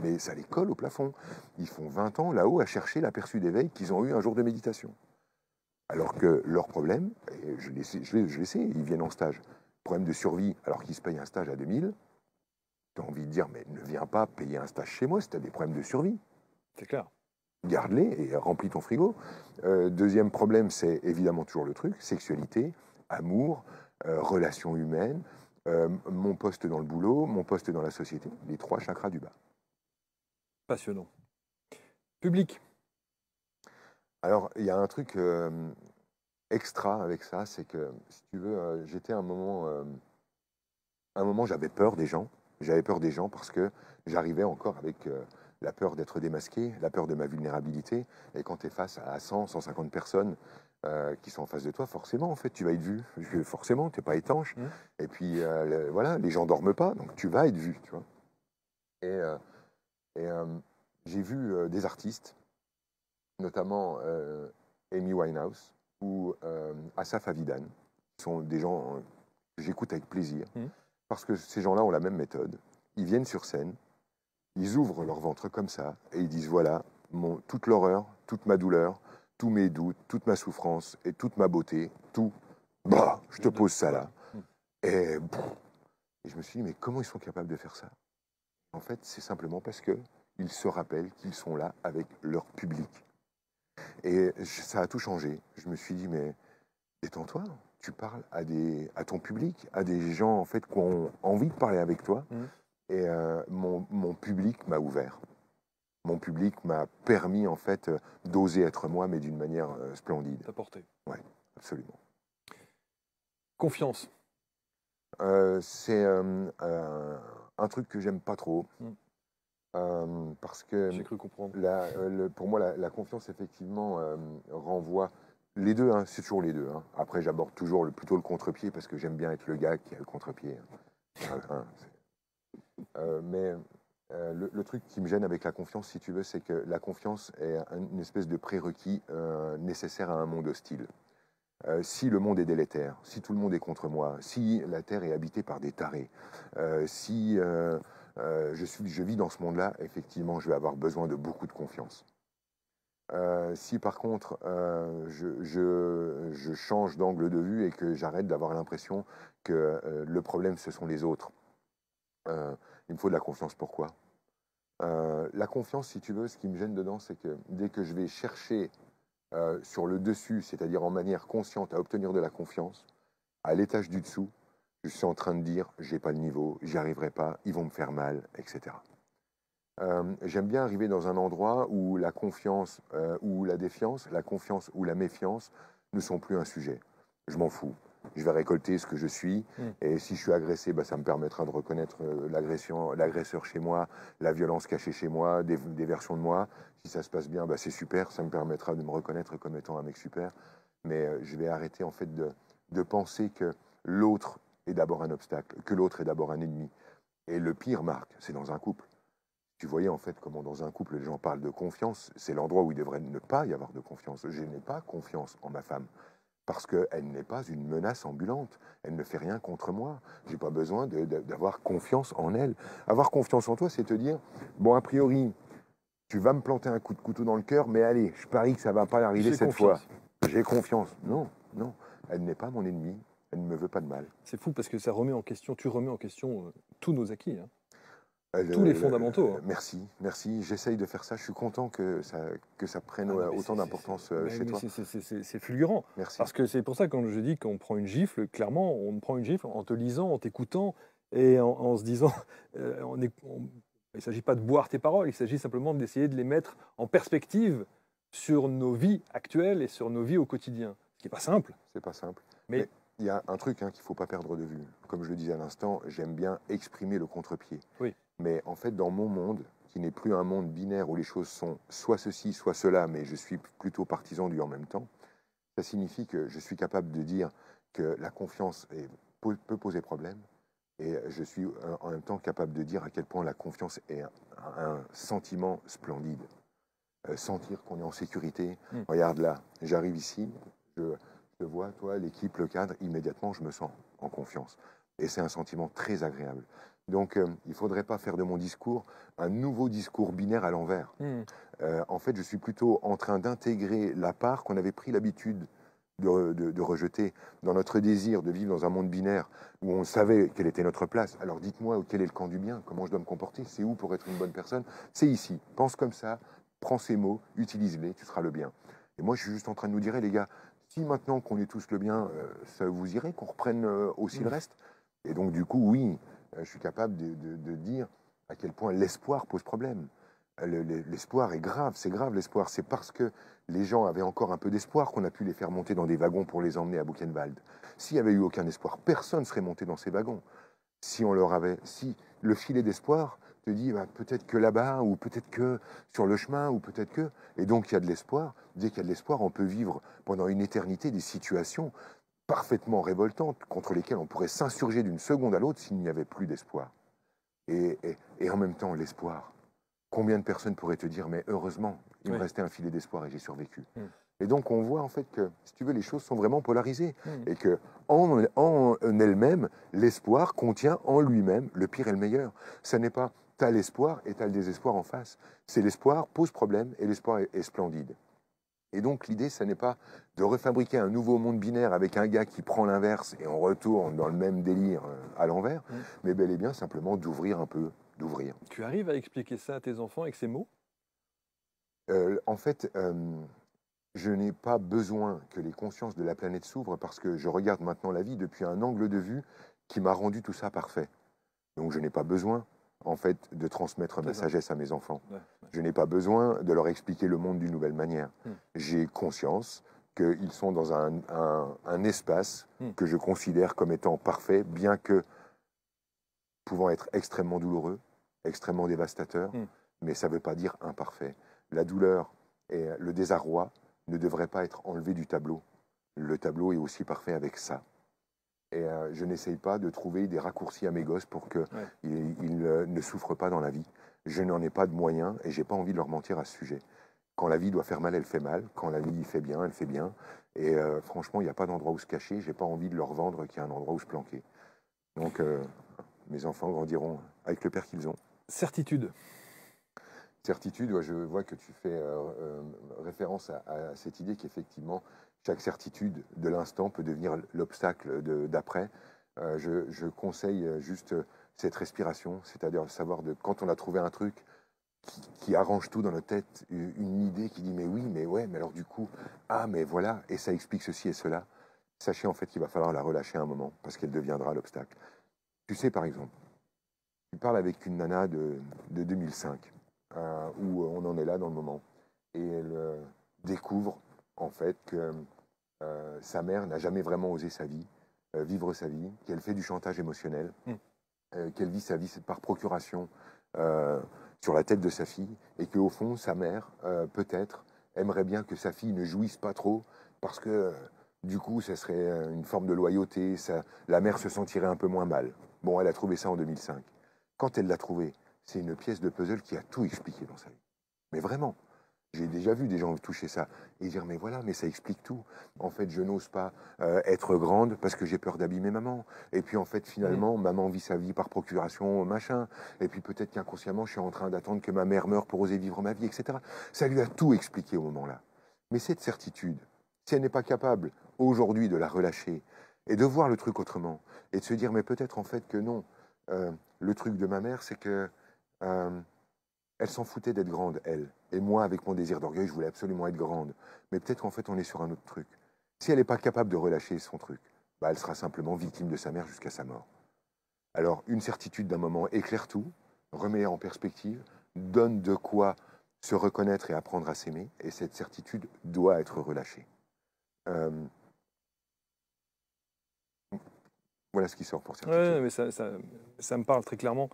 Speaker 2: Mais ça les colle au plafond. Ils font 20 ans là-haut à chercher l'aperçu d'éveil qu'ils ont eu un jour de méditation. Alors que leur problème, et je le sais, ils viennent en stage. Problème de survie, alors qu'ils se payent un stage à 2000, tu as envie de dire, mais ne viens pas payer un stage chez moi si tu as des problèmes de survie.
Speaker 1: C'est clair.
Speaker 2: Garde-les et remplis ton frigo. Deuxième problème, c'est évidemment toujours le truc, sexualité, amour, relations humaines, mon poste dans le boulot, mon poste dans la société, les 3 chakras du bas.
Speaker 1: Passionnant. Public.
Speaker 2: Alors, il y a un truc extra avec ça, c'est que, si tu veux, j'étais un moment, j'avais peur des gens. J'avais peur des gens parce que j'arrivais encore avec la peur d'être démasqué, la peur de ma vulnérabilité. Et quand tu es face à 100, 150 personnes qui sont en face de toi, forcément, en fait, tu vas être vu. Forcément, tu n'es pas étanche. Et puis, voilà, les gens dorment pas, donc tu vas être vu, tu vois. Et j'ai vu des artistes, notamment Amy Winehouse ou Asaf Avidan, qui sont des gens que j'écoute avec plaisir, parce que ces gens-là ont la même méthode. Ils viennent sur scène, ils ouvrent leur ventre comme ça, et ils disent, voilà, toute l'horreur, toute ma douleur, tous mes doutes, toute ma souffrance et toute ma beauté, tout, bah, je te pose ça là. Et je me suis dit, mais comment ils sont capables de faire ça? En fait, c'est simplement parce qu'ils se rappellent qu'ils sont là avec leur public. Et ça a tout changé. Je me suis dit, mais détends-toi, tu parles à ton public, à des gens en fait qui ont envie de parler avec toi. Et mon public m'a ouvert. Mon public m'a permis en fait d'oser être moi, mais d'une manière splendide.
Speaker 1: T'apporter.
Speaker 2: Oui, absolument.
Speaker 1: Confiance.
Speaker 2: C'est un truc que j'aime pas trop. Parce que
Speaker 1: j'ai cru comprendre.
Speaker 2: Pour moi, la confiance, effectivement, renvoie les deux, hein, c'est toujours les deux. Hein. Après, j'aborde toujours plutôt le contre-pied parce que j'aime bien être le gars qui a le contre-pied. Mais le truc qui me gêne avec la confiance, si tu veux, c'est que la confiance est une espèce de prérequis nécessaire à un monde hostile. Si le monde est délétère, si tout le monde est contre moi, si la Terre est habitée par des tarés, si je vis dans ce monde-là, effectivement, je vais avoir besoin de beaucoup de confiance. Si par contre, je change d'angle de vue et que j'arrête d'avoir l'impression que le problème, ce sont les autres, il me faut de la confiance. Pourquoi? La confiance, si tu veux, ce qui me gêne dedans, c'est que dès que je vais chercher sur le dessus, c'est-à-dire en manière consciente à obtenir de la confiance, à l'étage du dessous, je suis en train de dire, j'ai pas le niveau, j'y arriverai pas, ils vont me faire mal, etc. J'aime bien arriver dans un endroit où la confiance ou la défiance, la confiance ou la méfiance ne sont plus un sujet. Je m'en fous. Je vais récolter ce que je suis, et si je suis agressé, bah, ça me permettra de reconnaître l'agresseur chez moi, la violence cachée chez moi, des versions de moi. Si ça se passe bien, bah, c'est super, ça me permettra de me reconnaître comme étant un mec super. Mais je vais arrêter en fait de penser que l'autre est d'abord un obstacle, que l'autre est d'abord un ennemi. Et le pire, Marc, c'est dans un couple. Tu voyais en fait comment dans un couple les gens parlent de confiance, c'est l'endroit où il devrait ne pas y avoir de confiance. Je n'ai pas confiance en ma femme. Parce qu'elle n'est pas une menace ambulante. Elle ne fait rien contre moi. Je n'ai pas besoin d'avoir confiance en elle. Avoir confiance en toi, c'est te dire, bon, a priori, tu vas me planter un coup de couteau dans le cœur, mais allez, je parie que ça ne va pas arriver cette fois. J'ai confiance. Non, non. Elle n'est pas mon ennemi. Elle ne me veut pas de mal.
Speaker 1: C'est fou parce que ça remet en question, tu remets en question tous nos acquis. Hein. Tous les fondamentaux. Hein.
Speaker 2: Merci, merci. J'essaye de faire ça. Je suis content que ça prenne autant d'importance chez toi.
Speaker 1: C'est fulgurant.
Speaker 2: Merci.
Speaker 1: Parce que c'est pour ça que quand je dis qu'on prend une gifle, clairement, on prend une gifle en te lisant, en t'écoutant et en se disant, il ne s'agit pas de boire tes paroles, il s'agit simplement d'essayer de les mettre en perspective sur nos vies actuelles et sur nos vies au quotidien. Ce qui n'est pas simple.
Speaker 2: C'est pas simple.
Speaker 1: Mais
Speaker 2: il y a un truc qu'il ne faut pas perdre de vue. Comme je le disais à l'instant, j'aime bien exprimer le contre-pied.
Speaker 1: Oui.
Speaker 2: Mais en fait, dans mon monde, qui n'est plus un monde binaire où les choses sont soit ceci, soit cela, mais je suis plutôt partisan du en même temps, ça signifie que je suis capable de dire que la confiance peut poser problème, et je suis en même temps capable de dire à quel point la confiance est un sentiment splendide. Sentir qu'on est en sécurité. Regarde là, j'arrive ici, je vois, toi, l'équipe, le cadre, immédiatement, je me sens en confiance. Et c'est un sentiment très agréable. Donc, il ne faudrait pas faire de mon discours un nouveau discours binaire à l'envers. En fait, je suis plutôt en train d'intégrer la part qu'on avait pris l'habitude de rejeter dans notre désir de vivre dans un monde binaire où on savait quelle était notre place. Alors, dites-moi quel est le camp du bien, comment je dois me comporter, c'est où pour être une bonne personne. C'est ici. Pense comme ça, prends ces mots, utilise-les, tu seras le bien. Et moi, je suis juste en train de nous dire, les gars, si maintenant qu'on est tous le bien, ça vous irait qu'on reprenne aussi le reste? Et donc, du coup, oui, je suis capable de dire à quel point l'espoir pose problème. L'espoir est grave, c'est grave l'espoir. C'est parce que les gens avaient encore un peu d'espoir qu'on a pu les faire monter dans des wagons pour les emmener à Buchenwald. S'il n'y avait eu aucun espoir, personne ne serait monté dans ces wagons. Si le filet d'espoir te dit peut-être que là-bas, ou peut-être que sur le chemin, ou peut-être que... Et donc il y a de l'espoir. Dès qu'il y a de l'espoir, on peut vivre pendant une éternité des situations parfaitement révoltantes contre lesquelles on pourrait s'insurger d'une seconde à l'autre s'il n'y avait plus d'espoir. Et en même temps, l'espoir. Combien de personnes pourraient te dire, mais heureusement, il me restait un filet d'espoir et j'ai survécu. Et donc on voit en fait que, si tu veux, les choses sont vraiment polarisées. Et que en elles-mêmes, l'espoir contient en lui-même le pire et le meilleur. Ça n'est pas t'as l'espoir et t'as le désespoir en face. C'est l'espoir pose problème et l'espoir est splendide. Et donc l'idée, ce n'est pas de refabriquer un nouveau monde binaire avec un gars qui prend l'inverse et on retourne dans le même délire à l'envers, mais bel et bien simplement d'ouvrir un peu, d'ouvrir.
Speaker 1: Tu arrives à expliquer ça à tes enfants avec ces mots?
Speaker 2: En fait, je n'ai pas besoin que les consciences de la planète s'ouvrent parce que je regarde maintenant la vie depuis un angle de vue qui m'a rendu tout ça parfait. Donc je n'ai pas besoin, en fait, de transmettre ma sagesse à mes enfants. Je n'ai pas besoin de leur expliquer le monde d'une nouvelle manière. J'ai conscience qu'ils sont dans un espace que je considère comme étant parfait, bien que pouvant être extrêmement douloureux, extrêmement dévastateur, mais ça ne veut pas dire imparfait. La douleur et le désarroi ne devraient pas être enlevés du tableau. Le tableau est aussi parfait avec ça. Et je n'essaye pas de trouver des raccourcis à mes gosses pour qu'ils ne souffrent pas dans la vie. Je n'en ai pas de moyens et je n'ai pas envie de leur mentir à ce sujet. Quand la vie doit faire mal, elle fait mal. Quand la vie fait bien, elle fait bien. Et franchement, il n'y a pas d'endroit où se cacher. Je n'ai pas envie de leur vendre qu'il y a un endroit où se planquer. Donc, mes enfants grandiront avec le père qu'ils ont.
Speaker 1: Certitude.
Speaker 2: Certitude, je vois que tu fais référence à cette idée qu'effectivement, chaque certitude de l'instant peut devenir l'obstacle d'après. Je conseille juste cette respiration, c'est-à-dire savoir quand on a trouvé un truc qui arrange tout dans notre tête, une idée qui dit mais oui, mais ouais, mais alors du coup, ah mais voilà, et ça explique ceci et cela. Sachez en fait qu'il va falloir la relâcher un moment parce qu'elle deviendra l'obstacle. Tu sais par exemple, tu parles avec une nana de 2005. Où on en est là dans le moment. Et elle découvre en fait que sa mère n'a jamais vraiment osé vivre sa vie, qu'elle fait du chantage émotionnel, qu'elle vit sa vie par procuration sur la tête de sa fille, et qu'au fond, sa mère, peut-être, aimerait bien que sa fille ne jouisse pas trop, parce que du coup, ça serait une forme de loyauté, la mère se sentirait un peu moins mal. Bon, elle a trouvé ça en 2005. Quand elle l'a trouvé, c'est une pièce de puzzle qui a tout expliqué dans sa vie. Mais vraiment, j'ai déjà vu des gens toucher ça et dire mais voilà, mais ça explique tout. En fait, je n'ose pas être grande parce que j'ai peur d'abîmer maman. Et puis en fait, finalement, maman vit sa vie par procuration, machin. Et puis peut-être qu'inconsciemment, je suis en train d'attendre que ma mère meure pour oser vivre ma vie, etc. Ça lui a tout expliqué au moment-là. Mais cette certitude, si elle n'est pas capable aujourd'hui de la relâcher et de voir le truc autrement et de se dire mais peut-être en fait que non, le truc de ma mère, c'est que Elle s'en foutait d'être grande, elle. Et moi, avec mon désir d'orgueil, je voulais absolument être grande. Mais peut-être qu'en fait, on est sur un autre truc. Si elle n'est pas capable de relâcher son truc, bah, elle sera simplement victime de sa mère jusqu'à sa mort. Alors, une certitude d'un moment éclaire tout, remet en perspective, donne de quoi se reconnaître et apprendre à s'aimer, et cette certitude doit être relâchée. Voilà ce qui sort pour certitude.
Speaker 1: Ouais, mais ça me parle très clairement.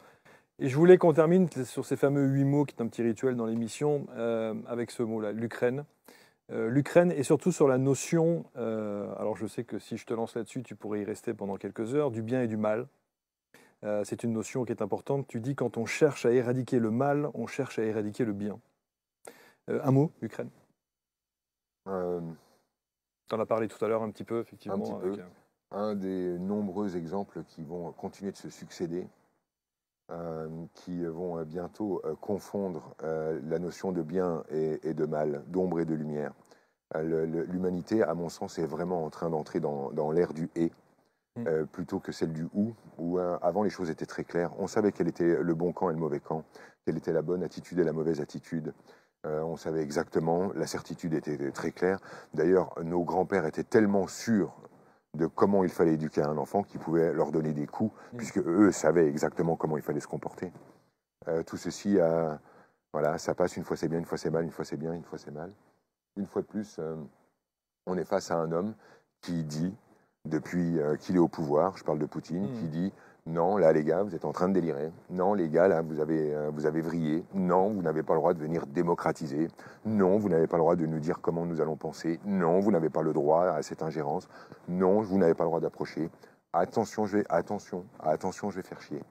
Speaker 1: Et je voulais qu'on termine sur ces fameux 8 mots, qui est un petit rituel dans l'émission, avec ce mot-là, l'Ukraine. L'Ukraine et surtout sur la notion, alors je sais que si je te lance là-dessus, tu pourrais y rester pendant quelques heures, du bien et du mal. C'est une notion qui est importante. Tu dis quand on cherche à éradiquer le mal, on cherche à éradiquer le bien. Un mot, l'Ukraine. Tu en as parlé tout à l'heure un petit peu, effectivement.
Speaker 2: Un petit peu. Un des nombreux exemples qui vont continuer de se succéder, qui vont bientôt confondre la notion de bien et de mal, d'ombre et de lumière. L'humanité, à mon sens, est vraiment en train d'entrer dans l'ère du « et ». Plutôt que celle du où avant les choses étaient très claires. On savait quel était le bon camp et le mauvais camp, quelle était la bonne attitude et la mauvaise attitude. On savait exactement, la certitude était très claire. D'ailleurs, nos grands-pères étaient tellement sûrs de comment il fallait éduquer un enfant qu'ils pouvaient leur donner des coups, puisque eux savaient exactement comment il fallait se comporter. Tout ceci, voilà, ça passe, une fois c'est bien, une fois c'est mal, une fois c'est bien, une fois c'est mal. Une fois de plus, on est face à un homme qui dit, depuis qu'il est au pouvoir, je parle de Poutine, qui dit non, là les gars, vous êtes en train de délirer. Non, les gars, là, vous avez vrillé. Non, vous n'avez pas le droit de venir démocratiser. Non, vous n'avez pas le droit de nous dire comment nous allons penser. Non, vous n'avez pas le droit à cette ingérence. Non, vous n'avez pas le droit d'approcher. Attention, je vais faire chier.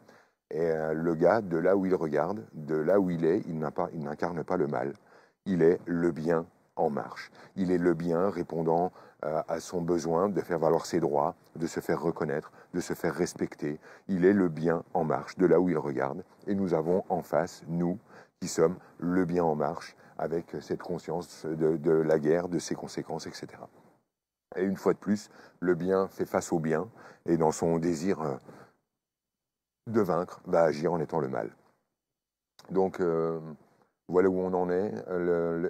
Speaker 2: Et le gars, de là où il regarde, de là où il est, il n'incarne pas le mal. Il est le bien en marche. Il est le bien répondant à son besoin de faire valoir ses droits, de se faire reconnaître, de se faire respecter. Il est le bien en marche, de là où il regarde. Et nous avons en face, nous, qui sommes le bien en marche, avec cette conscience de la guerre, de ses conséquences, etc. Et une fois de plus, le bien fait face au bien, et dans son désir de vaincre, va agir en étant le mal. Donc, voilà où on en est,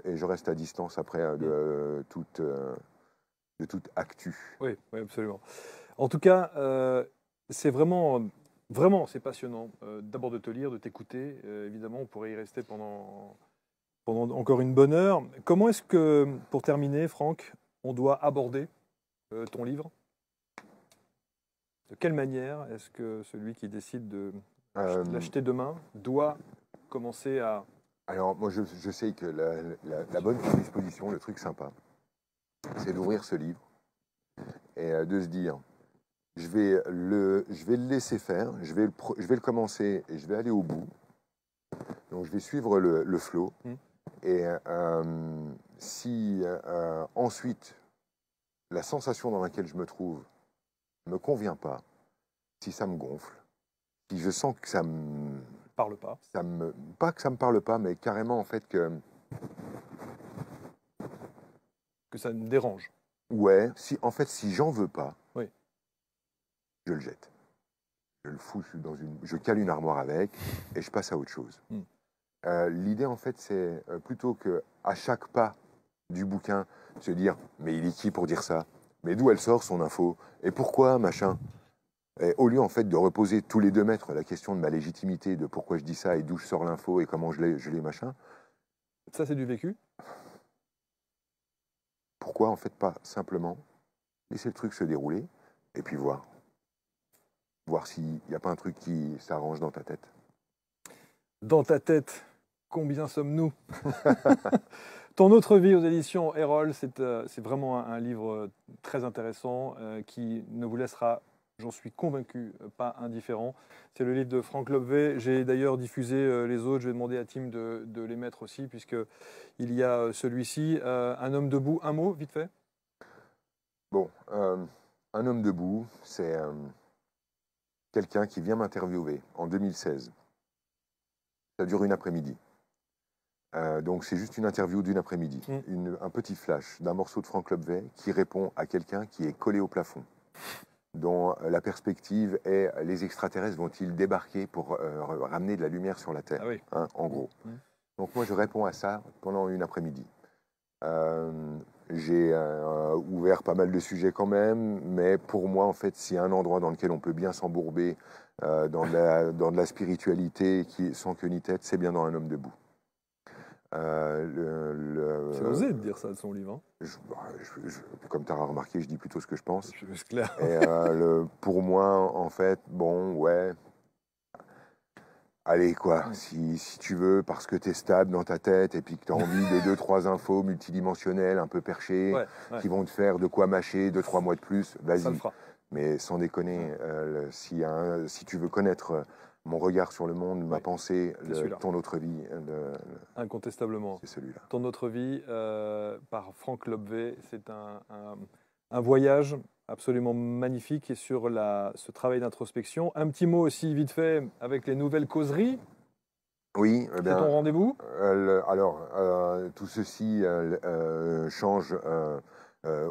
Speaker 2: et je reste à distance après de toute actu.
Speaker 1: Oui, oui, absolument. En tout cas, c'est vraiment, c'est passionnant. D'abord de te lire, de t'écouter. Évidemment, on pourrait y rester pendant encore une bonne heure. Comment est-ce que, pour terminer, Franck, on doit aborder ton livre? De quelle manière est-ce que celui qui décide de l'acheter demain doit commencer à...
Speaker 2: Alors, moi, je sais que la bonne disposition, le truc sympa, c'est d'ouvrir ce livre et de se dire, je vais le laisser faire, je vais le commencer et je vais aller au bout. Donc, je vais suivre le flow. Et si ensuite, la sensation dans laquelle je me trouve ne me convient pas, si ça me gonfle, si je sens que ça me...
Speaker 1: parle pas.
Speaker 2: Pas que ça me parle pas, mais carrément en fait que
Speaker 1: ça me dérange.
Speaker 2: Ouais, si j'en veux pas,
Speaker 1: oui,
Speaker 2: je le jette. Je le fous je cale une armoire avec et je passe à autre chose. L'idée en fait c'est plutôt que à chaque pas du bouquin se dire mais il est qui pour dire ça? Mais d'où elle sort son info? Et pourquoi machin? Et au lieu en fait de reposer tous les 2 mètres la question de ma légitimité, de pourquoi je dis ça et d'où je sors l'info et comment je l'ai machin.
Speaker 1: Ça c'est du vécu.
Speaker 2: Pourquoi en fait pas simplement laisser le truc se dérouler et puis voir s'il n'y a pas un truc qui s'arrange dans ta tête.
Speaker 1: Dans ta tête, combien sommes-nous? Ton autre vie aux éditions Erol, c'est vraiment un livre très intéressant qui ne vous laissera, j'en suis convaincu, pas indifférent. C'est le livre de Franck Lobvé. J'ai d'ailleurs diffusé les autres. Je vais demander à Tim de les mettre aussi, puisqu'il y a celui-ci. Un homme debout, un mot, vite fait.
Speaker 2: Bon, un homme debout, c'est quelqu'un qui vient m'interviewer en 2016. Ça dure une après-midi. Donc c'est juste une interview d'une après-midi. Un petit flash d'un morceau de Franck Lobvé qui répond à quelqu'un qui est collé au plafond. dont la perspective est les extraterrestres vont-ils débarquer pour ramener de la lumière sur la Terre,
Speaker 1: Ah oui.
Speaker 2: hein, en gros. Donc moi je réponds à ça pendant une après-midi. J'ai ouvert pas mal de sujets quand même, mais pour moi en fait s'il y a un endroit dans lequel on peut bien s'embourber dans de la spiritualité sans queue ni tête, c'est bien dans Un homme debout.
Speaker 1: C'est osé de dire ça de son livre. Hein.
Speaker 2: Comme tu as remarqué, je dis plutôt ce que je pense.
Speaker 1: C'est clair.
Speaker 2: Et pour moi, en fait, bon, ouais. Allez, quoi, si tu veux, parce que tu es stable dans ta tête et puis que tu as envie de 2-3 infos multidimensionnelles, un peu perchées, qui vont te faire de quoi mâcher 2-3 mois de plus, vas-y. Mais sans déconner, si tu veux connaître mon regard sur le monde, ma pensée, ton autre vie.
Speaker 1: Incontestablement.
Speaker 2: C'est celui-là.
Speaker 1: Ton autre vie, par Franck Lobvé, c'est un voyage absolument magnifique et sur ce travail d'introspection. Un petit mot aussi, vite fait, avec les nouvelles causeries.
Speaker 2: Oui.
Speaker 1: C'est ton rendez-vous
Speaker 2: tout ceci change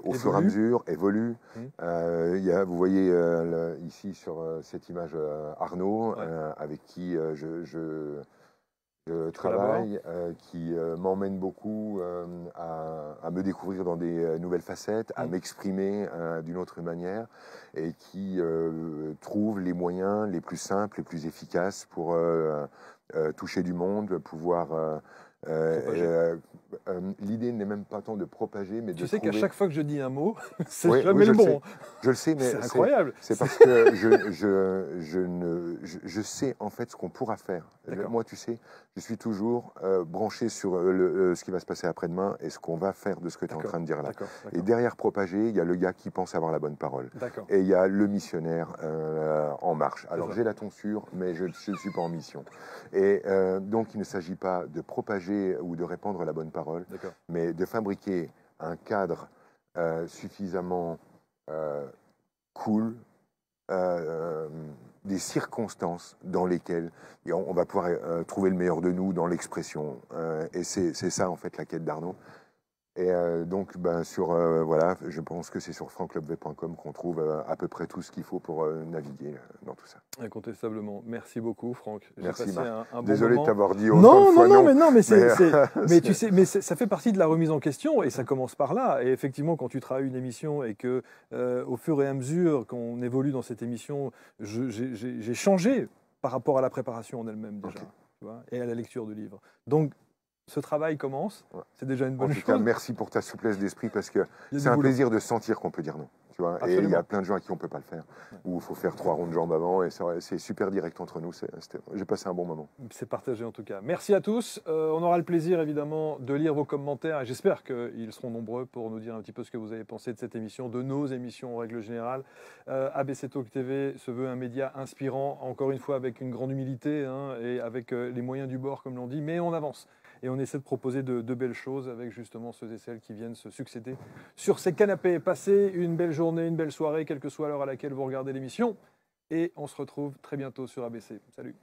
Speaker 2: au fur et à mesure, évolue. Vous voyez ici sur cette image Arnaud, avec qui je travaille, qui m'emmène beaucoup à me découvrir dans des nouvelles facettes, à m'exprimer d'une autre manière, et qui trouve les moyens les plus simples, les plus efficaces pour toucher du monde, pouvoir... l'idée n'est même pas tant de propager, mais
Speaker 1: tu sais qu'à chaque fois que je dis un mot, c'est
Speaker 2: oui,
Speaker 1: jamais le bon.
Speaker 2: Je le sais, mais
Speaker 1: c'est incroyable.
Speaker 2: C'est parce que je sais en fait ce qu'on pourra faire. Moi, tu sais, je suis toujours branché sur ce qui va se passer après-demain et ce qu'on va faire de ce que tu es en train de dire là. Et derrière propager, il y a le gars qui pense avoir la bonne parole. Et il y a le missionnaire en marche. Alors j'ai la tonsure, mais je ne suis pas en mission. Et donc il ne s'agit pas de propager ou de répandre la bonne parole, mais de fabriquer un cadre suffisamment cool, des circonstances dans lesquelles on va pouvoir trouver le meilleur de nous dans l'expression. Et c'est ça, en fait, la quête d'Arnaud. Et donc, voilà, je pense que c'est sur francklobvé.com qu'on trouve à peu près tout ce qu'il faut pour naviguer dans tout ça.
Speaker 1: Incontestablement. Merci beaucoup, Franck.
Speaker 2: Merci, Marc.
Speaker 1: Un
Speaker 2: Désolé
Speaker 1: bon
Speaker 2: de t'avoir dit autant de fois non.
Speaker 1: Mais tu sais, ça fait partie de la remise en question et ça commence par là. Et effectivement, quand tu travailles une émission et que, au fur et à mesure qu'on évolue dans cette émission, j'ai changé par rapport à la préparation en elle-même déjà, tu vois, et à la lecture du livre. Donc, ce travail commence, c'est déjà une bonne chose.
Speaker 2: En tout cas, merci pour ta souplesse d'esprit parce que c'est un plaisir de sentir qu'on peut dire non. Tu vois, et il y a plein de gens à qui on ne peut pas le faire, où il faut faire 3 ronds de jambes avant, et c'est super direct entre nous. J'ai passé un bon moment.
Speaker 1: C'est partagé en tout cas. Merci à tous. On aura le plaisir évidemment de lire vos commentaires, et j'espère qu'ils seront nombreux pour nous dire un petit peu ce que vous avez pensé de cette émission, de nos émissions en règle générale. ABC Talk TV se veut un média inspirant, encore une fois avec une grande humilité et avec les moyens du bord, comme l'on dit, mais on avance. Et on essaie de proposer de belles choses avec justement ceux et celles qui viennent se succéder sur ces canapés. Passez une belle journée, une belle soirée, quelle que soit l'heure à laquelle vous regardez l'émission. Et on se retrouve très bientôt sur ABC. Salut.